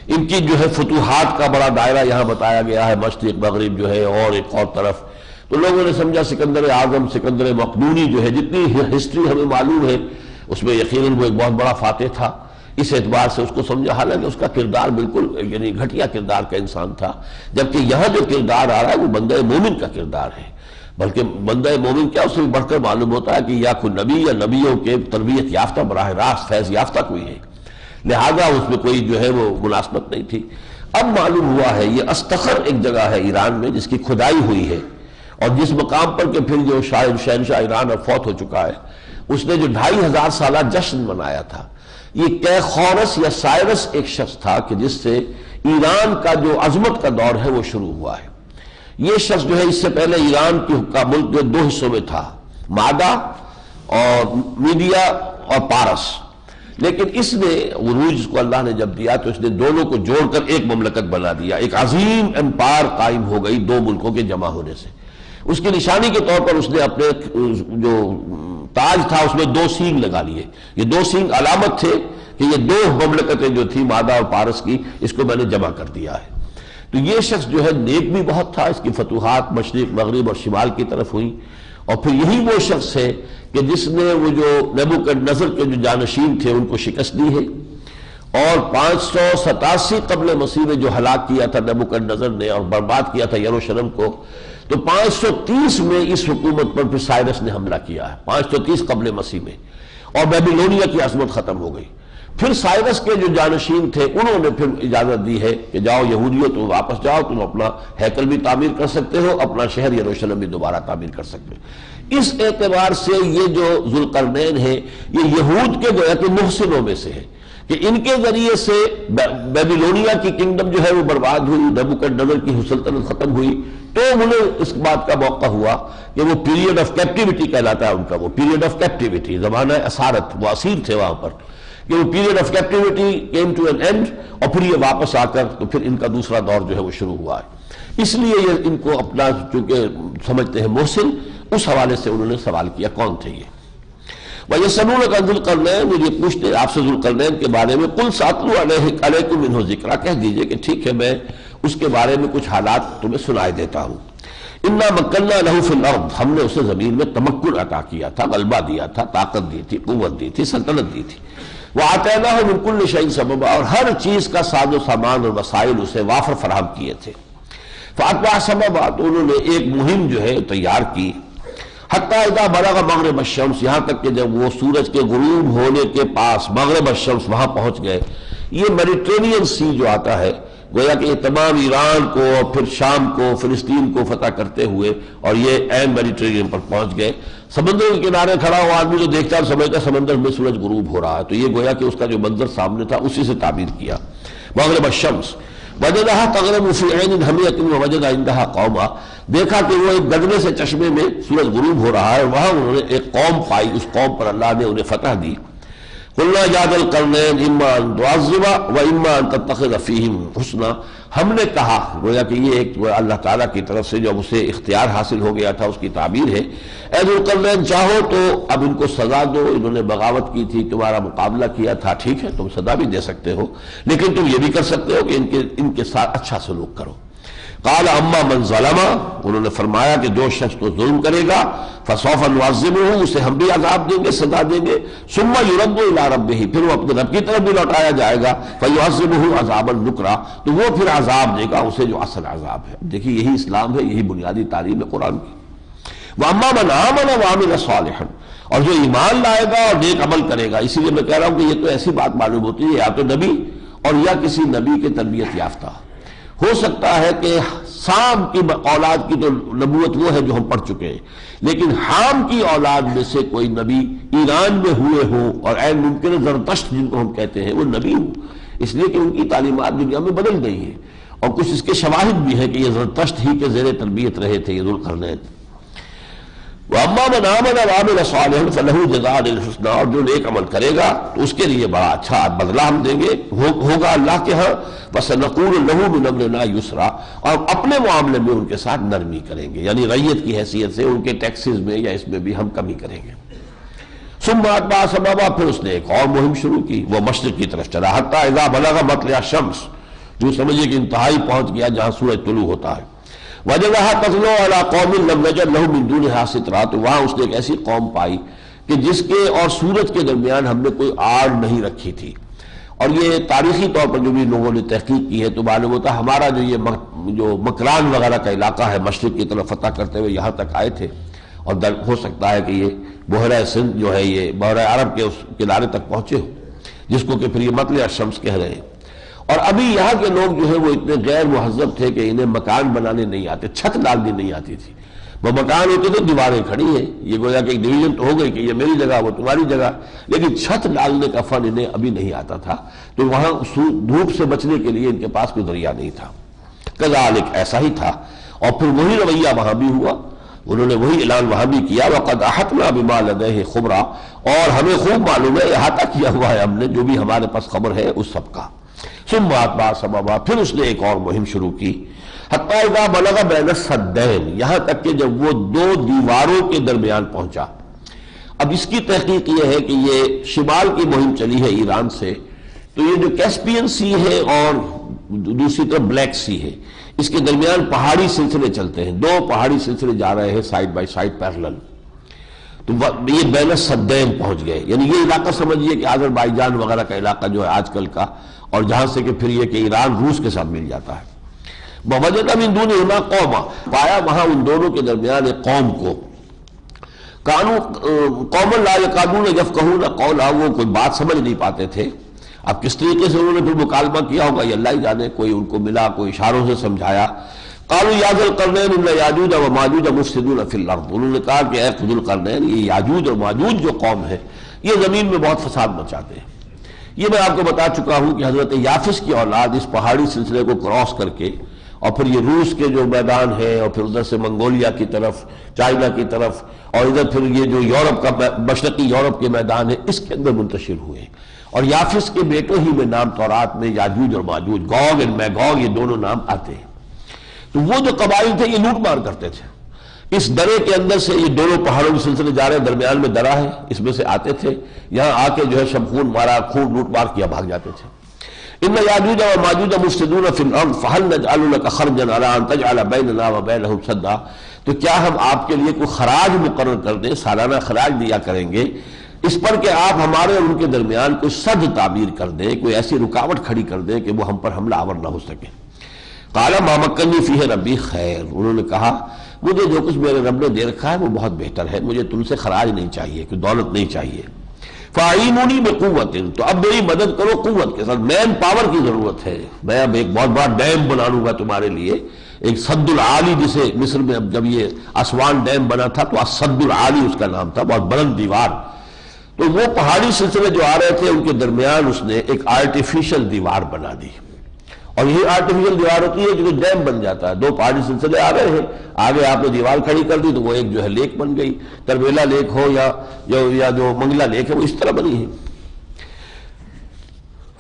ان کی جو ہے فتوحات کا بڑا دائرہ یہاں بتایا گیا ہے، مشرق مغرب جو ہے اور ایک اور طرف. تو لوگوں نے سمجھا سکندر اعظم، سکندر مقدونی جو ہے، جتنی ہسٹری ہمیں معلوم ہے اس میں یقیناً وہ ایک بہت بڑا فاتح تھا، اس اعتبار سے اس کو سمجھا، حالانکہ اس کا کردار بالکل یعنی گھٹیا کردار کا انسان تھا. جبکہ یہاں جو کردار آ رہا ہے وہ بندہ مومن کا کردار ہے، بلکہ بندہ مومن کیا اس سے بھی بڑھ کر معلوم ہوتا ہے کہ یا کوئی نبی یا نبیوں کے تربیت یافتہ براہ راست فیض یافتہ کوئی ہے، لہذا اس میں کوئی جو ہے وہ مناسبت نہیں تھی. اب معلوم ہوا ہے یہ استخر ایک جگہ ہے ایران میں جس کی کھدائی ہوئی ہے، اور جس مقام پر کہ پھر جو شہنشاہ ایران اب فوت ہو چکا ہے اس نے جو 2500 سالہ جشن منایا تھا، یہ کیخورس یا سائرس ایک شخص تھا کہ جس سے ایران کا جو عظمت کا دور ہے وہ شروع ہوا ہے. یہ شخص جو ہے اس سے پہلے ایران کا ملک جو دو حصوں میں تھا، مادہ اور میڈیا اور پارس، لیکن اس نے عروج کو اللہ نے جب دیا تو اس نے دونوں کو جوڑ کر ایک مملکت بنا دیا، ایک عظیم امپائر قائم ہو گئی دو ملکوں کے جمع ہونے سے۔ اس کی نشانی کے طور پر اس نے اپنے جو تاج تھا اس میں دو سینگ لگا لیے، یہ دو سینگ علامت تھے کہ یہ دو مملکتیں جو تھی مادہ اور پارس کی، اس کو میں نے جمع کر دیا ہے۔ تو یہ شخص جو ہے نیک بھی بہت تھا، اس کی فتوحات مشرق مغرب اور شمال کی طرف ہوئی، اور پھر یہی وہ شخص ہے کہ جس نے وہ جو نیبوکڈنیزر کے جو جانشین تھے ان کو شکست دی ہے، اور 587 قبل مسیح میں جو ہلاک کیا تھا نیبوکڈنیزر نے اور برباد کیا تھا یروشلم کو، تو 530 میں اس حکومت پر پھر سائرس نے حملہ کیا ہے، 530 قبل مسیح میں، اور بیبیلونیا کی عظمت ختم ہو گئی۔ پھر سائرس کے جو جانشین تھے انہوں نے پھر اجازت دی ہے کہ جاؤ یہودیوں تم واپس جاؤ، تم اپنا ہیکل بھی تعمیر کر سکتے ہو، اپنا شہر یروشلم بھی دوبارہ تعمیر کر سکتے ہو۔ اس اعتبار سے یہ جو ذوالقرنین ہے یہ یہود کے گویا کہ محسنوں میں سے ہے کہ ان کے ذریعے سے بیبیلونیا کی کنگڈم جو ہے وہ برباد ہوئی، نیبوکڈنیزر کی سلطنت ختم ہوئی، تو انہیں اس بات کا موقع ہوا کہ وہ پیریڈ آف کیپٹیوٹی کہلاتا ہے ان کا، وہ پیریڈ آف کیپٹیوٹی، زمانہ اسارت، وہ اسیر تھے وہاں پر، کہ وہ period of captivity came to an end, اور پھر یہ واپس آ کر تو پھر ان کا دوسرا دور جو ہے وہ شروع ہوا ہے۔ اس لیے یہ ان کو اپنا چونکہ سمجھتے ہیں محسن، اس حوالے سے انہوں نے سوال کیا کون تھے یہ۔ وَيَسْأَلُونَكَ عَنِ ذِي الْقَرْنَيْنِ، مجھے پوچھتے ہیں آپ سے ذوالقرنین کے بارے میں، قُلْ سَأَتْلُو عَلَيْكُم مِّنْهُ ذِكْرًا، کہہ دیجئے کہ ٹھیک ہے میں اس کے بارے میں کچھ حالات تمہیں سنائے دیتا ہوں۔ اِنَّا مَكَّنَّا لَهُ فِي الْأَرْضِ، ہم نے اسے زمین میں تمکن عطا کیا تھا، غلبہ دیا تھا، طاقت دی تھی، قوت دی تھی، سلطنت دی تھی۔ وَآتَيْنَاهُ مِن كُلِّ شَيْءٍ سَبَبًا، اور ہر چیز کا ساز و سامان اور وسائل اسے وافر فراہم کیے تھے۔ فَأَتْبَعَ سَبَبًا، تو انہوں نے ایک مہم جو ہے تیار کی، حتیٰ اذا بلغ مغرب الشمس، یہاں تک کہ جب وہ سورج کے غروب ہونے کے پاس مغرب الشمس وہاں پہنچ گئے۔ یہ میڈیٹرینین سی جو آتا ہے، گویا کہ یہ تمام ایران کو اور پھر شام کو فلسطین کو فتح کرتے ہوئے اور یہ عین میڈیٹرینین پر پہنچ گئے۔ سمندر کے کنارے کھڑا ہوا آدمی جو دیکھتا ہے سمجھتا سمندر میں سورج غروب ہو رہا ہے، تو یہ گویا کہ اس کا جو منظر سامنے تھا اسی سے تعبیر کیا۔ مغرب الشمس وجدها تغرب في عين حمية ووجد عندها قوما، دیکھا کہ وہ ایک گدنے سے چشمے میں سورج غروب ہو رہا ہے، وہاں انہوں نے ایک قوم پائی، اس قوم پر اللہ نے انہیں فتح دی۔ قلنا یا ذا القرنین اما ان تعذب واما ان تتخذ فیہم حسنا، ہم نے کہا، گویا کہ یہ ایک اللہ تعالیٰ کی طرف سے جب اسے اختیار حاصل ہو گیا تھا اس کی تعبیر ہے، اے ذو القرنین چاہو تو اب ان کو سزا دو، انہوں نے بغاوت کی تھی، تمہارا مقابلہ کیا تھا، ٹھیک ہے تم سزا بھی دے سکتے ہو، لیکن تم یہ بھی کر سکتے ہو کہ ان کے ساتھ اچھا سلوک کرو۔ قال اما من ظلم، انہوں نے فرمایا کہ جو شخص تو ظلم کرے گا، فسوف نعذبہ، اسے ہم بھی عذاب دیں گے، سزا دیں گے، ثم يرد الى ربہ، پھر وہ اپنے رب کی طرف بھی لوٹایا جائے گا، فيعذبہ عذابا نکرا، تو وہ پھر عذاب دے گا اسے جو اصل عذاب ہے۔ دیکھیے یہی اسلام ہے، یہی بنیادی تعلیم ہے قرآن کی۔ واما من آمن وعمل صالحا، اور جو ایمان لائے گا اور نیک عمل کرے گا، اسی لیے میں کہہ رہا ہوں کہ یہ تو ایسی بات معلوم ہوتی ہے یا تو نبی اور یا کسی نبی کے تربیت یافتہ۔ ہو سکتا ہے کہ سام کی اولاد کی تو نبوت وہ ہے جو ہم پڑھ چکے ہیں، لیکن حام کی اولاد میں سے کوئی نبی ایران میں ہوئے ہوں، اور عین ممکن ہے زرتشت جن کو ہم کہتے ہیں وہ نبی ہوں، اس لیے کہ ان کی تعلیمات دنیا میں بدل گئی ہیں، اور کچھ اس کے شواہد بھی ہیں کہ یہ زرتشت ہی کے زیر تربیت رہے تھے یہ ذوالقرنین۔ وَأَمَّا مَنْ آمَنَ وَعَمِلَ صَالِحًا فَلَهُ جَزَاءُ الْحُسْنَىٰ، اور جو نیک عمل کرے گا تو اس کے لیے بڑا اچھا بدلہ ہم دیں گے، ہوگا اللہ کے ہاں، وَسَنَقُولُ لَهُ مِنْ أَمْرِنَا يُسْرًا، اور اپنے معاملے میں ان کے ساتھ نرمی کریں گے، یعنی رعیت کی حیثیت سے ان کے ٹیکسز میں یا اس میں بھی ہم کمی کریں گے۔ ثم أتبع سببا، پھر اس نے ایک اور مہم شروع کی، وہ مشرق کی طرف چلا، حتیٰ اذا بلغ مطلع الشمس، جو سمجھے کہ انتہائی پہنچ گیا جہاں سورج طلوع ہوتا ہے، وجدها تطلع على قوم لم نجد لهم من دونها سترا، تو وہاں اس نے ایک ایسی قوم پائی کہ جس کے اور سورج کے درمیان ہم نے کوئی آڑ نہیں رکھی تھی۔ اور یہ تاریخی طور پر جو بھی لوگوں نے تحقیق کی ہے تو معلوم ہوتا ہمارا جو مکران وغیرہ کا علاقہ ہے مشرق کی طرف فتح کرتے ہوئے یہاں تک آئے تھے، اور ہو سکتا ہے کہ یہ بحیرہ سندھ جو ہے یہ بحیرہ عرب کے اس کنارے تک پہنچے ہو، جس کو کہ پھر یہ مطلع الشمس کہہ رہے ہیں۔ اور ابھی یہاں کے لوگ جو ہے وہ اتنے غیر مہذب تھے کہ انہیں مکان بنانے نہیں آتے، چھت ڈالنی نہیں آتی تھی، وہ مکان ہوتے تو دیواریں کھڑی ہیں، یہ گویا کہ ایک ڈویژن تو ہو گئی کہ یہ میری جگہ وہ تمہاری جگہ، لیکن چھت ڈالنے کا فن انہیں ابھی نہیں آتا تھا، تو وہاں دھوپ سے بچنے کے لیے ان کے پاس کوئی ذریعہ نہیں تھا۔ کذالک، ایسا ہی تھا، اور پھر وہی رویہ وہاں بھی ہوا، انہوں نے وہی اعلان وہاں بھی کیا، وَقَدْ أَحَطْنَا بِمَا لَدَيْهِ خُبْرًا، اور ہمیں خوب معلوم ہے، احاطہ کیا ہوا ہے ہم نے جو بھی ہمارے پاس خبر ہے اس سب کا۔ ثُمَّ أَتْبَعَ سَبَبًا، پھر اس نے ایک اور مہم شروع کی، حَتَّىٰ إِذَا بَلَغَ بَيْنَ السَّدَّيْنِ، یہاں تک کہ جب وہ دو دیواروں کے درمیان پہنچا۔ اب اس کی تحقیق یہ ہے کہ یہ شمال کی مہم چلی ہے ایران سے، تو یہ جو کیسپین سی ہے اور دوسری طرف بلیک سی ہے، اس کے درمیان پہاڑی سلسلے چلتے ہیں، دو پہاڑی سلسلے جا رہے ہیں سائیڈ بائی سائیڈ پیرلل، تو یہ بین السدین پہنچ گئے، یعنی یہ علاقہ سمجھیے کہ آذربائیجان وغیرہ کا علاقہ جو ہے آج کل کا، اور جہاں سے کہ پھر یہ کہ ایران روس کے ساتھ مل جاتا ہے۔ وَوَجَدَ مِن دُونِهِمَا قَوْمًا، پایا وہاں ان دونوں کے درمیان ایک قوم کو، قومًا لا يَكَادُونَ يَفْقَهُونَ قَوْلًا، وہ کوئی بات سمجھ نہیں پاتے تھے۔ اب کس طریقے سے انہوں نے پھر مکالمہ کیا ہوگا یہ اللہ ہی جانے، کوئی ان کو ملا، کوئی اشاروں سے سمجھایا۔ قالوا یا ذا القرنین ان یاجوج و ماجوج مفسدون فی الارض، انہوں نے کہا کہ اے ذو القرنین، یہ یاجوج اور ماجوج جو قوم ہے یہ زمین میں بہت فساد مچاتے ہیں۔ یہ میں آپ کو بتا چکا ہوں کہ حضرت یافس کی اولاد اس پہاڑی سلسلے کو کراس کر کے اور پھر یہ روس کے جو میدان ہے اور پھر ادھر سے منگولیا کی طرف، چائنا کی طرف، اور ادھر پھر یہ جو یورپ کا مشرقی یورپ کے میدان ہے اس کے اندر منتشر ہوئے، اور یافس کے بیٹوں ہی میں نام تورات میں یاجوج اور ماجوج، گوگ اور میگوگ، یہ دونوں نام آتے ہیں۔ تو وہ جو قبائل تھے یہ لوٹ مار کرتے تھے، اس درے کے اندر سے یہ دونوں پہاڑوں کے سلسلے جا رہے ہیں، درمیان میں درا ہے، اس میں سے آتے تھے، یہاں آ کے جو ہے شمخون مارا، خون لوٹ مار کیا، بھاگ جاتے تھے۔ ان یاجوج و ماجوج مفسدون فی الارض فہل نجعل لک خرجا علی ان تجعل بیننا وبینہم سدا، تو کیا ہم آپ کے لیے کوئی خراج مقرر کر دیں، سالانہ خراج دیا کریں گے اس پر کہ آپ ہمارے اور ان کے درمیان کوئی سد تعبیر کر دیں، کوئی ایسی رکاوٹ کھڑی کر دیں کہ وہ ہم پر حملہ آور نہ ہو سکے۔ قال ما مکنی فیہ ربی خیر، انہوں نے کہا مجھے جو کچھ میرے رب نے دے رکھا ہے وہ بہت بہتر ہے، مجھے تم سے خراج نہیں چاہیے، کوئی دولت نہیں چاہیے۔ فاعینونی بقوت، تو اب میری مدد کرو قوت کے ساتھ، مین پاور کی ضرورت ہے، میں اب ایک بہت بڑا ڈیم بنا لوں گا تمہارے لیے، ایک سد العالی، جسے مصر میں اب جب یہ اسوان ڈیم بنا تھا تو سد العالی اس کا نام تھا، بہت بلند دیوار۔ تو وہ پہاڑی سلسلے جو آ رہے تھے ان کے درمیان اس نے ایک آرٹیفیشل دیوار بنا دی، اور یہی آرٹیفیشل دیوار ہوتی ہے جو ڈیم بن جاتا ہے، دو پہاڑی سلسلے آ رہے ہیں، آگے آپ نے دیوار کھڑی کر دی تو وہ ایک جو ہے لیک بن گئی، تربیلا لیک ہو یا جو منگلا لیک ہے وہ اس طرح بنی ہے۔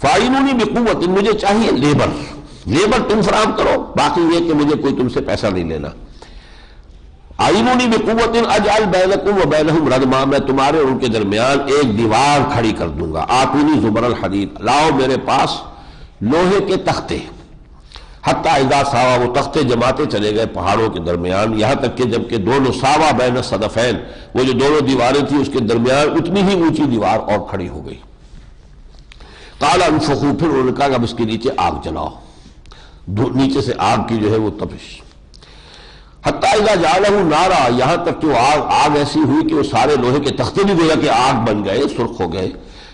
فاعینونی بقوت، مجھے چاہیے لیبر تم فراہم کرو، باقی یہ کہ مجھے کوئی تم سے پیسہ نہیں لینا۔ آئینونی بقوت اجعل بینکم و بینہم ردما، میں تمہارے اور ان کے درمیان ایک دیوار کھڑی کر دوں گا۔ آتونی زبر الحدید، لاؤ میرے پاس لوہے کے تختے، حتیٰ اذا ساوا، وہ تختے جماتے چلے گئے پہاڑوں کے درمیان، یہاں تک کہ جب کہ دونوں ساوا بین الصدفین، وہ جو دونوں دیواریں تھیں اس کے درمیان اتنی ہی اونچی دیوار اور کھڑی ہو گئی۔ قال انفخوا، پھر انہوں نے کہا کہ اب اس کے نیچے آگ جلاؤ، نیچے سے آگ کی جو ہے وہ تپش، حتیٰ اذا جعلہ نارا، یہاں تک کہ وہ آگ ایسی ہوئی کہ وہ سارے لوہے کے تختے بھی گویا کہ آگ بن گئے، سرخ ہو گئے۔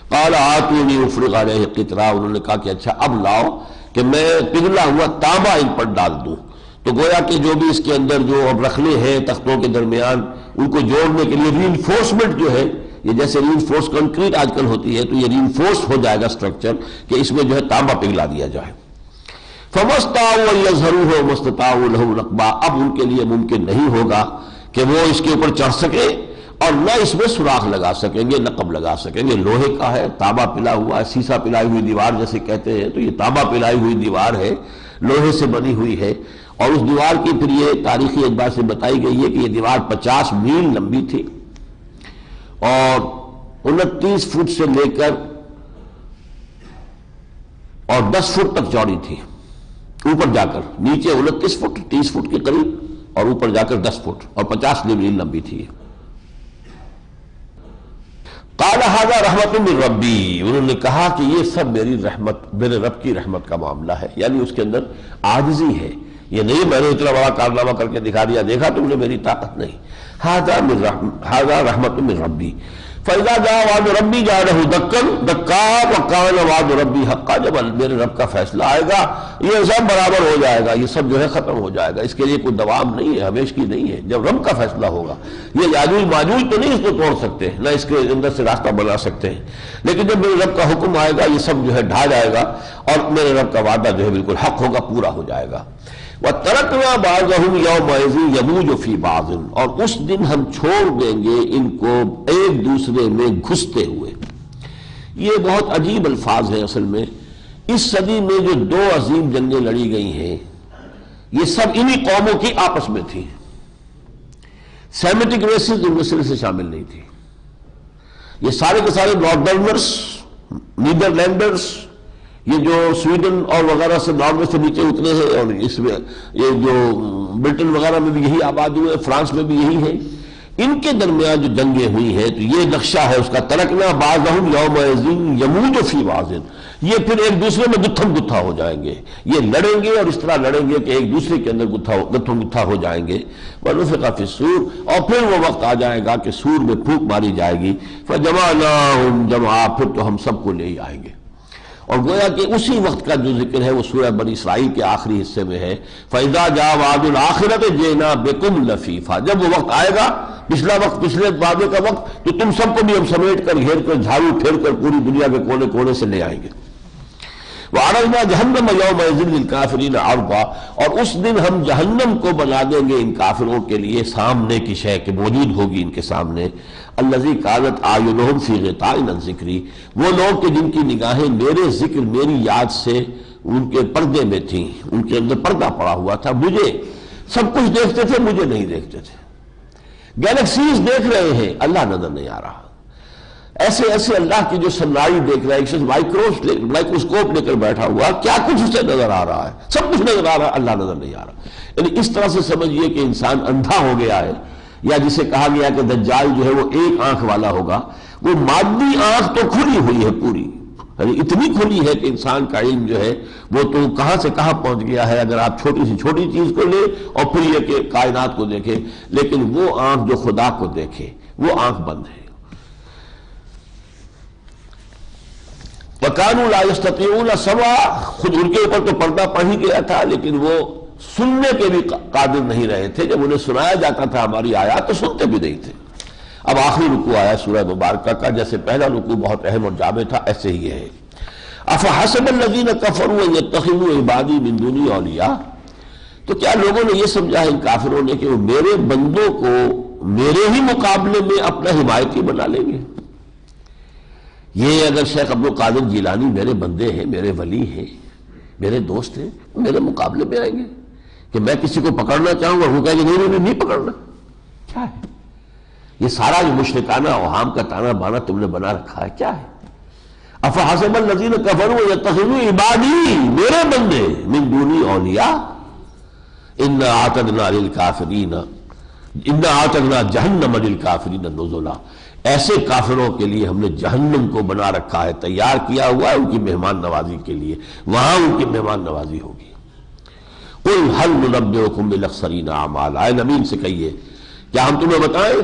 قال آتونی افرغ علیہ قطرا، انہوں نے کہا کہ اچھا اب لاؤ کہ میں پگھلا ہوا تانبا ان پر ڈال دوں، تو گویا کہ جو بھی اس کے اندر جو اب رخلے ہیں تختوں کے درمیان ان کو جوڑنے کے لیے ری انفورسمنٹ جو ہے، یہ جیسے ری انفورس کنکریٹ آج کل ہوتی ہے تو یہ ری انفورس ہو جائے گا اسٹرکچر کہ اس میں جو ہے تانبا پگھلا دیا جائے۔ فَمَسْتَطَاعُوا أَن يَظْهَرُوهُ وَمَا اسْتَطَاعُوا لَهُ رَقْبًا، اب ان کے لیے ممکن نہیں ہوگا کہ وہ اس کے اوپر چڑھ سکے اور نہ اس میں سوراخ لگا سکیں گے، نقب لگا سکیں گے، لوہے کا ہے، تانبا پلا ہوا ہے، سیسا پلائی ہوئی دیوار جیسے کہتے ہیں، تو یہ تانبا پلائی ہوئی دیوار ہے، لوہے سے بنی ہوئی ہے، اور اس دیوار کی پھر یہ تاریخی اعتبار سے بتائی گئی ہے کہ یہ دیوار 50 میل لمبی تھی اور 29 فٹ سے لے کر اور 10 فٹ تک چوڑی تھی، اوپر جا کر نیچے 29 فٹ 30 فٹ کے قریب اور اوپر جا کر 10 فٹ اور 50 میل لمبی تھی۔ قال ھذا رحمت من ربی، انہوں نے کہا کہ یہ سب میری رحمت، میرے رب کی رحمت کا معاملہ ہے، یعنی اس کے اندر عاجزی ہے، یہ نہیں میں نے اتنا بڑا کارنامہ کر کے دکھا دیا، دیکھا تم نے میری طاقت نہیں۔ ھذا رحمت من ربی فَإِذَا جَاءَ وَعْدُ رَبِّي جَعَلَهُ دَكًّا دَكًّا وَكَانَ وَعْدُ رَبِّي حَقًّا، جب میرے رب کا فیصلہ آئے گا یہ سب برابر ہو جائے گا، یہ سب جو ہے ختم ہو جائے گا، اس کے لیے کوئی دوام نہیں ہے، ہمیشگی نہیں ہے، جب رب کا فیصلہ ہوگا۔ یہ یاجوج ماجوج تو نہیں اس کو توڑ سکتے، نہ اس کے اندر سے راستہ بنا سکتے ہیں، لیکن جب میرے رب کا حکم آئے گا یہ سب جو ہے ڈھا جائے گا اور میرے رب کا وعدہ جو ہے بالکل حق ہوگا، پورا ہو جائے گا۔ وَتَرَكْنَا بَعْضَهُمْ يَوْمَئِذٍ يَمُوجُ فِي بَعْضٍ، اور اس دن ہم چھوڑ دیں گے ان کو ایک دوسرے میں گھستے ہوئے۔ یہ بہت عجیب الفاظ ہیں اصل میں۔ اس صدی میں جو دو عظیم جنگیں لڑی گئی ہیں یہ سب انہی قوموں کی آپس میں تھی۔ سیمیٹک ریسز ان میں سے شامل نہیں تھی۔ یہ سارے کے سارے ناردرنرس، نیدرلینڈرز، یہ جو سویڈن اور وغیرہ سے ناروے سے نیچے اترے ہیں، اور اس میں یہ جو برٹن وغیرہ میں بھی یہی آباد ہوئے، فرانس میں بھی یہی ہے، ان کے درمیان جو جنگیں ہوئی ہیں تو یہ نقشہ ہے اس کا، ترکنا بعضهم یومئذ یموج فی بعض، یہ پھر ایک دوسرے میں گتھم گتھا ہو جائیں گے، یہ لڑیں گے اور اس طرح لڑیں گے کہ ایک دوسرے کے اندر گتھم گتھا ہو جائیں گے۔ ونفخ فی الصور، اور پھر وہ وقت آ جائے گا کہ سور میں پھونک ماری جائے گی، فجمعناہم جمعا، پھر تو ہم سب کو لے ہی آئیں گے۔ اور گویا کہ اسی وقت کا جو ذکر ہے وہ سورہ بنی اسرائیل کے آخری حصے میں ہے، فَإِذَا جَاءَ وَعْدُ الْآخِرَةِ جِئْنَا بِكُمْ لَفِيفًا، جب وہ وقت آئے گا، پچھلا وقت، پچھلے وعدے کا وقت، تو تم سب کو بھی ہم سمیٹ کر، گھیر کر، جھاڑو پھیر کر پوری دنیا کے کونے کونے سے لے آئیں گے۔ وَعَرَضْنَا جَهَنَّمَ يَوْمَئِذٍ لِلْكَافِرِينَ عَرْضًا، اور اس دن ہم جہنم کو بنا دیں گے ان کافروں کے لیے سامنے کی شے کہ موجود ہوگی ان کے سامنے۔ الَّذِي كَانَتْ أَعْيُنُهُمْ فِي غِطَاءٍ عَنْ ذِكْرِي، وہ لوگ کہ جن کی نگاہیں میرے ذکر، میری یاد سے ان کے پردے میں تھیں، ان کے اندر پردہ پڑا ہوا تھا، مجھے سب کچھ دیکھتے تھے، مجھے نہیں دیکھتے تھے۔ گیلیکسیز دیکھ رہے ہیں، اللہ نظر نہیں آ رہا۔ ایسے ایسے اللہ کی جو صنائی دیکھ رہا ہے، ایک شخص مائکروسکوپ لے کر بیٹھا ہوا، کیا کچھ اسے نظر آ رہا ہے، سب کچھ نظر آ رہا ہے، اللہ نظر نہیں آ رہا۔ یعنی اس طرح سے سمجھیے کہ انسان اندھا ہو گیا ہے، یا جسے کہا گیا کہ دجال جو ہے وہ ایک آنکھ والا ہوگا، وہ مادی آنکھ تو کھلی ہوئی ہے پوری، یعنی اتنی کھلی ہے کہ انسان کا علم جو ہے وہ تو کہاں سے کہاں پہنچ گیا ہے اگر آپ چھوٹی سے چھوٹی چیز کو لیں اور پھر یہ کہ کائنات کو دیکھیں، لیکن وہ آنکھ جو خدا کو دیکھے وہ آنکھ بند ہے۔ وَكَانُوا لَا يَسْتَطِيعُونَ سَمْعًا، خود ان کے اوپر تو پردہ پڑ ہی گیا تھا، لیکن وہ سننے کے بھی قادر نہیں رہے تھے۔ جب انہیں سنایا جاتا تھا ہماری آیات تو سنتے بھی نہیں تھے۔ اب آخری رکوع آیا سورہ مبارکہ کا، جیسے پہلا رکوع بہت اہم اور جامع تھا، ایسے ہی ہے۔ أَفَحَسِبَ الَّذِينَ كَفَرُوا أَن يَتَّخِذُوا عِبَادِي مِن دُونِي أَوْلِيَاءَ، تو کیا لوگوں نے یہ سمجھا ہے ان کافروں نے کہ وہ میرے بندوں کو میرے ہی مقابلے میں اپنا حمایتی بنا لیں گے؟ یہ اگر شیخ عبد القادر جیلانی میرے بندے ہیں، میرے ولی ہیں، میرے دوست ہیں، میرے مقابلے میں آئیں گے کہ میں کسی کو پکڑنا چاہوں گا، وہ کہیں گے نہیں پکڑنا؟ کیا ہے یہ سارا جو مشرکانہ اوہام کا تانا بانا تم نے بنا رکھا ہے، کیا ہے؟ افحسب الذین کفروا یتخذوا عبادی، میرے بندے، من دونی اولیاء، انا اعتدنا للکافرین، انا اعتدنا جہنم للکافرین نزلا، ایسے کافروں کے لیے ہم نے جہنم کو بنا رکھا ہے، تیار کیا ہوا ہے ان کی مہمان نوازی کے لیے، وہاں ان کی مہمان نوازی ہوگی۔ قل هل ننبئکم بالاخسرین اعمالا، اے نبی ان سے کہیے کیا ہم تمہیں بتائیں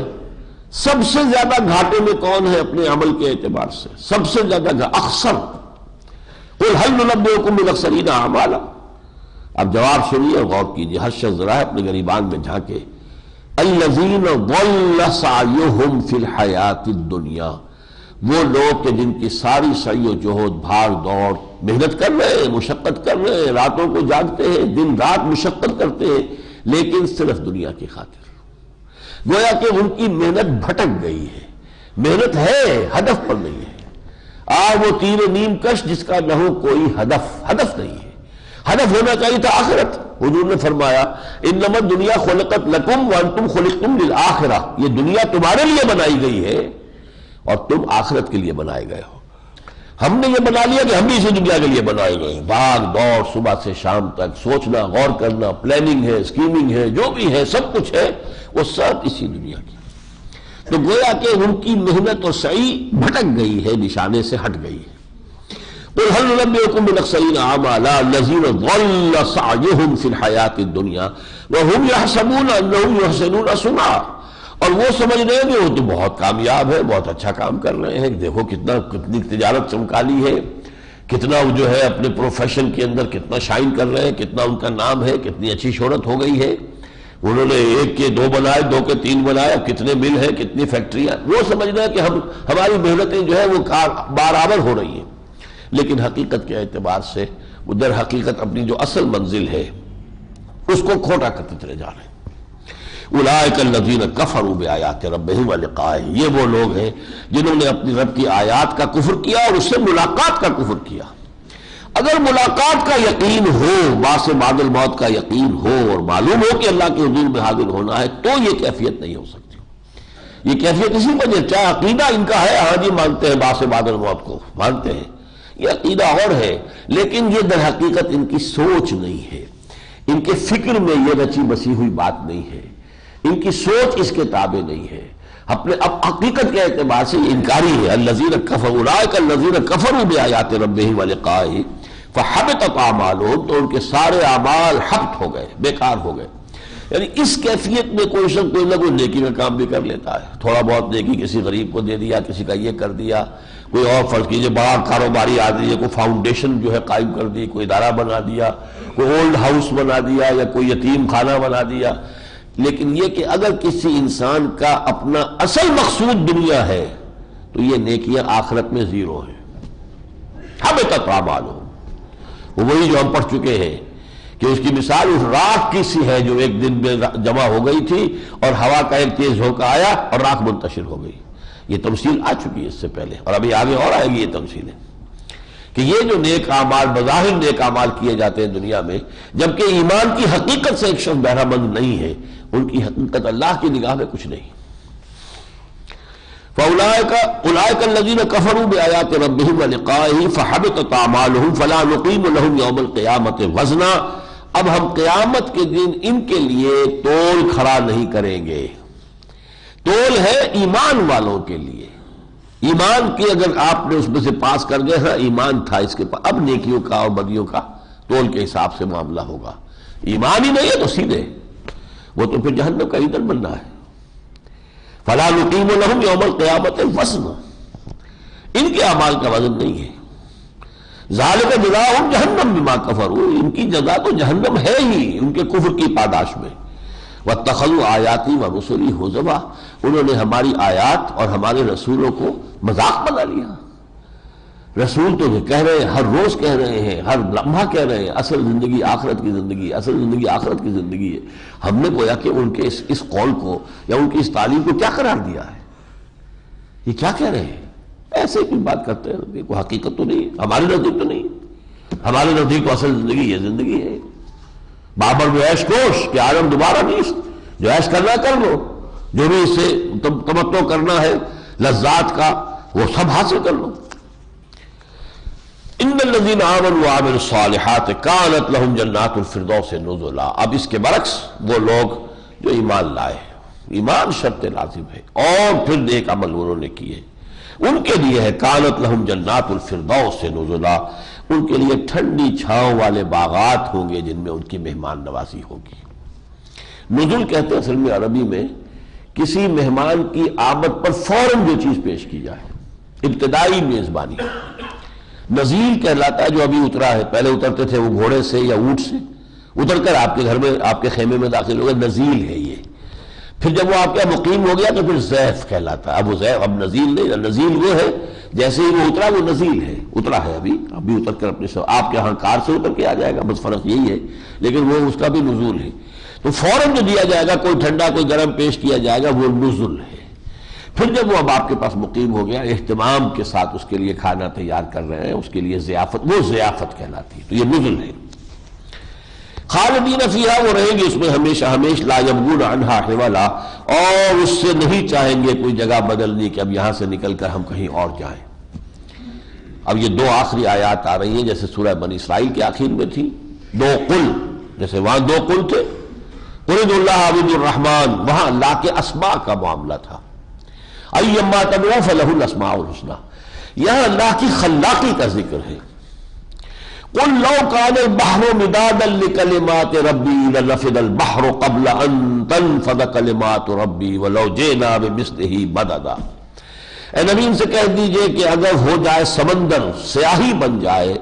سب سے زیادہ گھاٹے میں کون ہے اپنے عمل کے اعتبار سے، سب سے زیادہ اخسر؟ قل هل ننبئکم بالاخسرین اعمالا، اب جواب سنیے اور غور کیجیے، ہر شخص ذرا اپنے گریبان میں جھانکے۔ الذین ضل سعیہم فی الحیات الدنیا، وہ لوگ کہ جن کی ساری سعی و جہد، بھاگ دوڑ، محنت کر رہے ہیں، مشقت کر رہے ہیں، راتوں کو جاگتے ہیں، دن رات مشقت کرتے ہیں، لیکن صرف دنیا کی خاطر، گویا کہ ان کی محنت بھٹک گئی ہے، محنت ہے ہدف پر نہیں ہے۔ آج وہ تیر نیم کش جس کا نہ ہو کوئی ہدف نہیں ہے، ہدف ہونا چاہیے تھا آخرت۔ حضور نے فرمایا انما الدنیا خلقت لکم وانتم خلقتم للآخرہ، یہ دنیا تمہارے لیے بنائی گئی ہے اور تم آخرت کے لیے بنائے گئے ہو۔ ہم نے یہ بنا لیا کہ ہم بھی اسی دنیا کے لیے بنائے گئے ہیں، بھاگ دوڑ صبح سے شام تک، سوچنا، غور کرنا، پلاننگ ہے، اسکیمنگ ہے، جو بھی ہے سب کچھ ہے، وہ سب اسی دنیا کی۔ تو گویا کہ ان کی محنت اور سعی بھٹک گئی ہے، نشانے سے ہٹ گئی ہے۔ قل هل ننبئکم بالاخسرین اعمالا الذین ضل سعیہم فی الحیات الدنیا وهم یحسبون انہم یحسنون صنعا، اور وہ سمجھ رہے ہیں کہ وہ تو بہت کامیاب ہے، بہت اچھا کام کر رہے ہیں، دیکھو کتنی تجارت چمکا لی ہے، کتنا وہ جو ہے اپنے پروفیشن کے اندر کتنا شائن کر رہے ہیں، کتنا ان کا نام ہے، کتنی اچھی شہرت ہو گئی ہے، انہوں نے ایک کے دو بنائے، دو کے تین بنائے، کتنے مل ہیں، کتنی فیکٹریاں، وہ سمجھ رہے ہیں کہ ہماری محنتیں جو ہے وہ برابر ہو رہی ہیں، لیکن حقیقت کے اعتبار سے وہ در حقیقت اپنی جو اصل منزل ہے اس کو کھوٹا کرتے چلے جا رہے ہیں۔ اولئک الذین کفروا بآیات ربہم ولقائہ، یہ وہ لوگ ہیں جنہوں نے اپنی رب کی آیات کا کفر کیا اور اس سے ملاقات کا کفر کیا۔ اگر ملاقات کا یقین ہو، بعث بعد الموت کا یقین ہو اور معلوم ہو کہ اللہ کے حضور میں حاضر ہونا ہے، تو یہ کیفیت نہیں ہو سکتی۔ یہ کیفیت اسی وجہ، چاہے عقیدہ ان کا ہے، ہاں جی مانتے ہیں بعث بعد الموت کو، مانتے ہیں، یہ عقیدہ اور ہے، لیکن یہ در حقیقت ان کی سوچ نہیں ہے، ان کے فکر میں یہ رچی بسی ہوئی بات نہیں ہے، ان کی سوچ اس کے تابع نہیں ہے، اپنے اب حقیقت کے اعتبار سے یہ انکاری ہے۔ الذین کفروا، اولئک الذین کفروا بآیات ربہم ولقائہ فحبطت اعمالہم، تو ان کے سارے اعمال حبط ہو گئے، بیکار ہو گئے۔ یعنی اس کیفیت میں کوئی شخص کوئی نہ کوئی نیکی کا کام بھی کر لیتا ہے، تھوڑا بہت نیکی کسی غریب کو دے دیا، کسی کا یہ کر دیا، کوئی اور فرض کیجئے بڑا کاروباری آدمی ہے، کوئی فاؤنڈیشن جو ہے قائم کر دی، کوئی ادارہ بنا دیا، کوئی اولڈ ہاؤس بنا دیا یا کوئی یتیم خانہ بنا دیا۔ لیکن یہ کہ اگر کسی انسان کا اپنا اصل مقصود دنیا ہے تو یہ نیکیاں آخرت میں زیرو ہیں، حبطت اعمالہم۔ وہ وہی جو ہم پڑھ چکے ہیں کہ اس کی مثال اس راکھ کی سی ہے جو ایک دن میں جمع ہو گئی تھی اور ہوا کا ایک تیز جھونکا آیا اور راکھ منتشر ہو گئی۔ یہ تمثیل آ چکی ہے اس سے پہلے، اور ابھی آگے اور آئے گی یہ تمثیلیں، کہ یہ جو نیک اعمال بظاہر نیک اعمال کیے جاتے ہیں دنیا میں، جبکہ ایمان کی حقیقت سے ایک شخص بہرہ مند نہیں ہے، ان کی حقیقت اللہ کی نگاہ میں کچھ نہیں۔ فَأُولَٰئِكَ الَّذِينَ كَفَرُوا بِآيَاتِ رَبِّهِمْ وَلِقَائِهِ فَحَبِطَتْ أَعْمَالُهُمْ فَلَا نُقِيمُ لَهُمْ يَوْمَ الْقِيَامَةِ وَزْنًا، اب ہم قیامت کے دن ان کے لیے تول کھڑا نہیں کریں گے۔ تول ہے ایمان والوں کے لیے، ایمان کی اگر آپ نے اس میں سے پاس کر گئے، ہاں ایمان تھا اس کے پاس، اب نیکیوں کا اور بدیوں کا تول کے حساب سے معاملہ ہوگا۔ ایمان ہی نہیں ہے تو سیدھے وہ تو پھر جہنم کا ایندھن بننا ہے۔ فَلَا نُقِيمُ لَهُمْ يَوْمَ الْقِيَامَةِ وَزْنًا، ان کے اعمال کا وزن نہیں ہے۔ ذَلِكَ جَزَاؤُهُمْ جَهَنَّمُ بِمَا كَفَرُوا، ان کی جزا تو جہنم ہے ہی ان کے کفر کی پاداش میں۔ وَاتَّخَذُوا آیَاتِي وَرُسُلِي هُزُوًا، انہوں نے ہماری آیات اور ہمارے رسولوں کو مذاق بنا لیا۔ رسول تو کہہ رہے ہیں، ہر روز کہہ رہے ہیں، ہر لمحہ کہہ رہے ہیں اصل زندگی آخرت کی زندگی، اصل زندگی آخرت کی زندگی ہے۔ ہم نے گویا کہ ان کے اس قول کو یا ان کی اس تعلیم کو کیا قرار دیا ہے؟ یہ کیا کہہ رہے ہیں؟ ایسے کوئی بات کرتے ہیں، کوئی حقیقت تو نہیں، ہمارے نزدیک تو نہیں، ہمارے نزدیک تو اصل زندگی یہ زندگی ہے۔ بابر میں عیش کوش کہ عالم دوبارہ نہیں، جو عیش کرنا کر لو، جو بھی اس سے تمتع کرنا ہے لذات کا وہ سب حاصل کر لو۔ ان الذین آمنوا وعملوا الصالحات کانت لہم جنات الفردوس نزلا، اب اس کے برعکس وہ لوگ جو ایمان لائے، ایمان شرط لازم ہے، اور پھر نیک عمل انہوں نے کیے، ان کے لیے ہے کانت لہم جنات الفردوس نزلا، ان کے لیے ٹھنڈی چھاؤں والے باغات ہوں گے جن میں ان کی مہمان نوازی ہوگی۔ نزل کہتے ہیں اصل میں عربی میں کسی مہمان کی آمد پر فوراً جو چیز پیش کی جائے، ابتدائی میزبانی۔ نزیل کہلاتا ہے جو ابھی اترا ہے، پہلے اترتے تھے وہ گھوڑے سے یا اونٹ سے، اتر کر آپ کے گھر میں آپ کے خیمے میں داخل ہو گئے، نزیل ہے یہ۔ پھر جب وہ آپ کے مقیم ہو گیا تو پھر ضیف کہلاتا ہے، اب وہ ضیف، اب نزیل نہیں، نزیل وہ ہے جیسے ہی وہ اترا وہ نزیل ہے، اترا ہے ابھی اتر کر اپنے آپ کے ہاں کار سے اتر کے آ جائے گا، بس فرق یہی ہے، لیکن وہ اس کا بھی نزول ہے۔ تو فوراً جو دیا جائے گا، کوئی ٹھنڈا کوئی گرم پیش کیا جائے گا، وہ نزول ہے۔ پھر جب وہ اب آپ کے پاس مقیم ہو گیا، اہتمام کے ساتھ اس کے لیے کھانا تیار کر رہے ہیں، اس کے لیے ضیافت، وہ ضیافت کہلاتی ہے، تو یہ نزل ہے۔ خالدین فیہا، وہ رہیں گے اس میں ہمیشہ ہمیشہ، لا یبغون عنہا حولا، اور اس سے نہیں چاہیں گے کوئی جگہ بدلنی کہ اب یہاں سے نکل کر ہم کہیں اور جائیں۔ اب یہ دو آخری آیات آ رہی ہیں جیسے سورہ بنی اسرائیل کے آخر میں تھی، دو قل، جیسے وہاں دو قل تھے، قل ادعوا اللہ عبد الرحمن، وہاں اللہ کے اسماء کا معاملہ تھا، ایما تدعوا فلہ الاسماء الحسنی، یہاں اللہ کی خلاقی کا ذکر ہے۔ قل لو کان البحر مدادا لکلمات ربی لنفد البحر قبل ان تنفد کلمات ربی ولو جئنا بمثلہ مددا، اے نبی ان سے کہہ دیجئے کہ اگر ہو جائے سمندر سیاہی بن جائے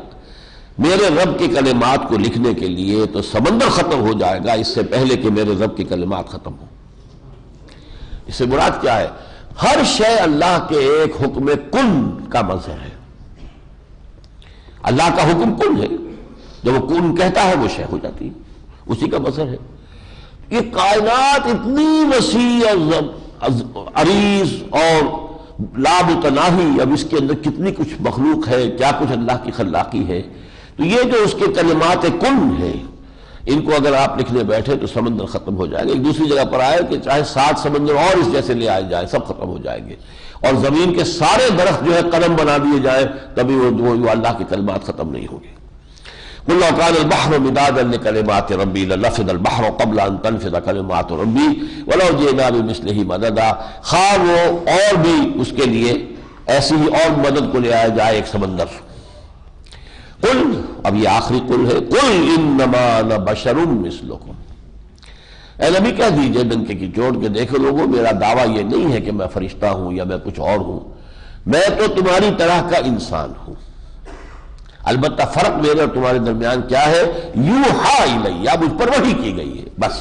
میرے رب کے کلمات کو لکھنے کے لیے تو سمندر ختم ہو جائے گا اس سے پہلے کہ میرے رب کے کلمات ختم ہوں۔ اس سے مراد کیا ہے؟ ہر شے اللہ کے ایک حکم کن کا مظہر ہے۔ اللہ کا حکم کن ہے، جب وہ کن کہتا ہے وہ شے ہو جاتی ہے، اسی کا بسر ہے۔ یہ کائنات اتنی وسیع اور عریض اور لامتناہی، اب اس کے اندر کتنی کچھ مخلوق ہے، کیا کچھ اللہ کی خلاقی ہے، تو یہ جو اس کے کلمات کن ہیں، ان کو اگر آپ لکھنے بیٹھے تو سمندر ختم ہو جائے گا۔ ایک دوسری جگہ پر آئے کہ چاہے 7 سمندر اور اس جیسے لے آئے جائیں، سب ختم ہو جائیں گے، اور زمین کے سارے درخت جو ہے قلم بنا دیے جائیں، کبھی وہ اللہ کے کلمات ختم نہیں ہوں گے۔ قُلْ لَوْ كَانَ الْبَحْرُ مِدَادًا لِكَلِمَاتِ رَبِّي لَنَفِدَ الْبَحْرُ قَبْلَ أَن تَنفِدَ كَلِمَاتُ رَبِّي وَلَوْ جِئْنَا بِمِثْلِهِ مَدَدًا، خواہ وہ اور بھی اس کے لیے ایسی ہی اور مدد کو لے آیا جائے ایک سمندر۔ قل، اب یہ آخری قل ہے، قل انما انا بشر مثلکم، اے نبی کہہ دیجئے ڈنکے کی چوٹ کے دیکھو لوگوں، میرا دعویٰ یہ نہیں ہے کہ میں فرشتہ ہوں یا میں کچھ اور ہوں، میں تو تمہاری طرح کا انسان ہوں، البتہ فرق میرے اور تمہارے درمیان کیا ہے، یوحا الیہ، مجھ پر وحی کی گئی ہے بس۔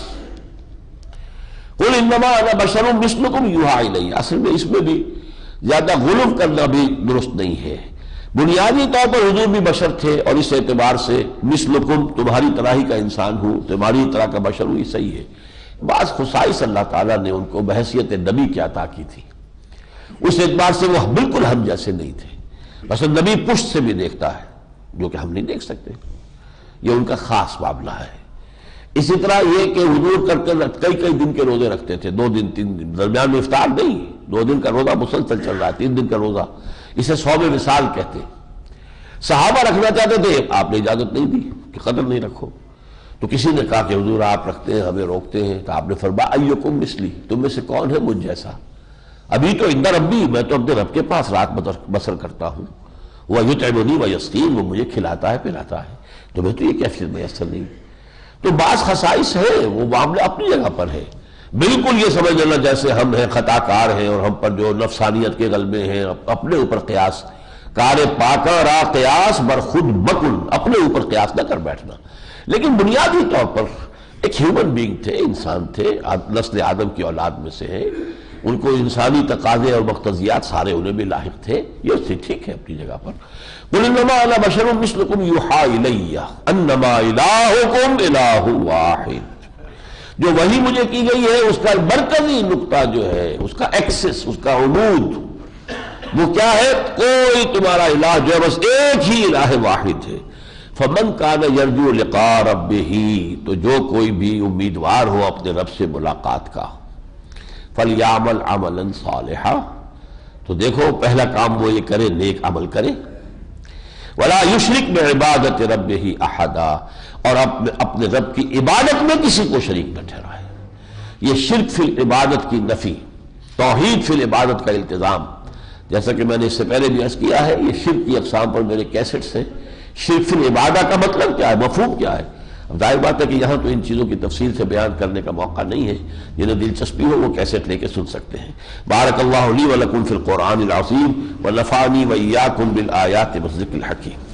قل انما انا بشر مثلکم یوحا الیہ، اصل میں اس میں بھی زیادہ غلو کرنا بھی درست نہیں ہے۔ بنیادی طور پر حضور بھی بشر تھے، اور اس اعتبار سے مثلکم، تمہاری طرح ہی کا انسان ہوں، تمہاری طرح کا بشر ہوں، یہ صحیح ہے۔ بعض خصائص اللہ تعالیٰ نے ان کو بحیثیت نبی کی عطا کی تھی، اس اعتبار سے وہ بالکل ہم جیسے نہیں تھے۔ مثلا نبی پشت سے بھی دیکھتا ہے جو کہ ہم نہیں دیکھ سکتے، یہ ان کا خاص معاملہ ہے۔ اسی طرح یہ کہ حضور کئی کئی دن کے روزے رکھتے تھے، 2 دن 3 دن، درمیان میں افطار نہیں، 2 دن کا روزہ مسلسل چل رہا ہے، 3 دن کا روزہ، اسے صوم وصال کہتے ہیں۔ صحابہ رکھنا چاہتے تھے، آپ نے اجازت نہیں دی کہ قدر نہیں رکھو، تو کسی نے کہا کہ حضور آپ رکھتے ہیں ہمیں روکتے ہیں، تو آپ نے فرمایا ایکم مثلی، تم میں سے کون ہے مجھ جیسا، ابھی تو عند ربی، میں تو اپنے رب کے پاس رات بسر کرتا ہوں، وہ یطعمنی ویسقین، وہ مجھے کھلاتا ہے پلاتا ہے، تمہیں تو یہ کیفیت میسر نہیں۔ تو بعض خصائص ہیں، وہ معاملہ اپنی جگہ پر ہے، بالکل یہ سمجھ لینا جیسے ہم ہیں خطا کار ہیں اور ہم پر جو نفسانیت کے غلبے ہیں، اپنے اوپر قیاس، کار پاکا را قیاس بر خود بکل، اپنے اوپر قیاس نہ کر بیٹھنا۔ لیکن بنیادی طور پر ایک ہیومن بینگ تھے، انسان تھے، نسل آدم کی اولاد میں سے ہیں، ان کو انسانی تقاضے اور مقتضیات سارے انہیں بھی لاحق تھے، یہ ٹھیک ہے اپنی جگہ پر۔ قل انما انا بشر مثلکم یوحا الی انما الہکم الہ واحد، جو وحی مجھے کی گئی ہے اس کا مرکزی نقطہ جو ہے، اس کا ایکسس، اس کا عمود، وہ کیا ہے، کوئی تمہارا الہ جو ہے بس ایک ہی الہ واحد ہے۔ فمن کان یرجو لقاء ربہ، تو جو کوئی بھی امیدوار ہو اپنے رب سے ملاقات کا، فلیعمل عملا صالحا، تو دیکھو پہلا کام وہ یہ کرے، نیک عمل کرے، ولا یشرک بعبادت ربہ احدا، اور اپنے رب کی عبادت میں کسی کو شریک نہ ٹھہرائے۔ یہ شرک فی العبادت کی نفی، توحید فی العبادت کا التزام، جیسا کہ میں نے اس سے پہلے بھی عرض کیا ہے، یہ شرک کی اقسام پر میرے کیسٹس ہیں۔ شرک فی العبادہ کا مطلب کیا ہے، مفہوم کیا ہے؟ اب ظاہر بات ہے کہ یہاں تو ان چیزوں کی تفصیل سے بیان کرنے کا موقع نہیں ہے، جنہیں دلچسپی ہو وہ کیسٹ لے کے سن سکتے ہیں۔ بارک اللہ لی ولکم فی القرآن العظیم ونفعنی وإیاکم بالآیات والذکر الحکیم۔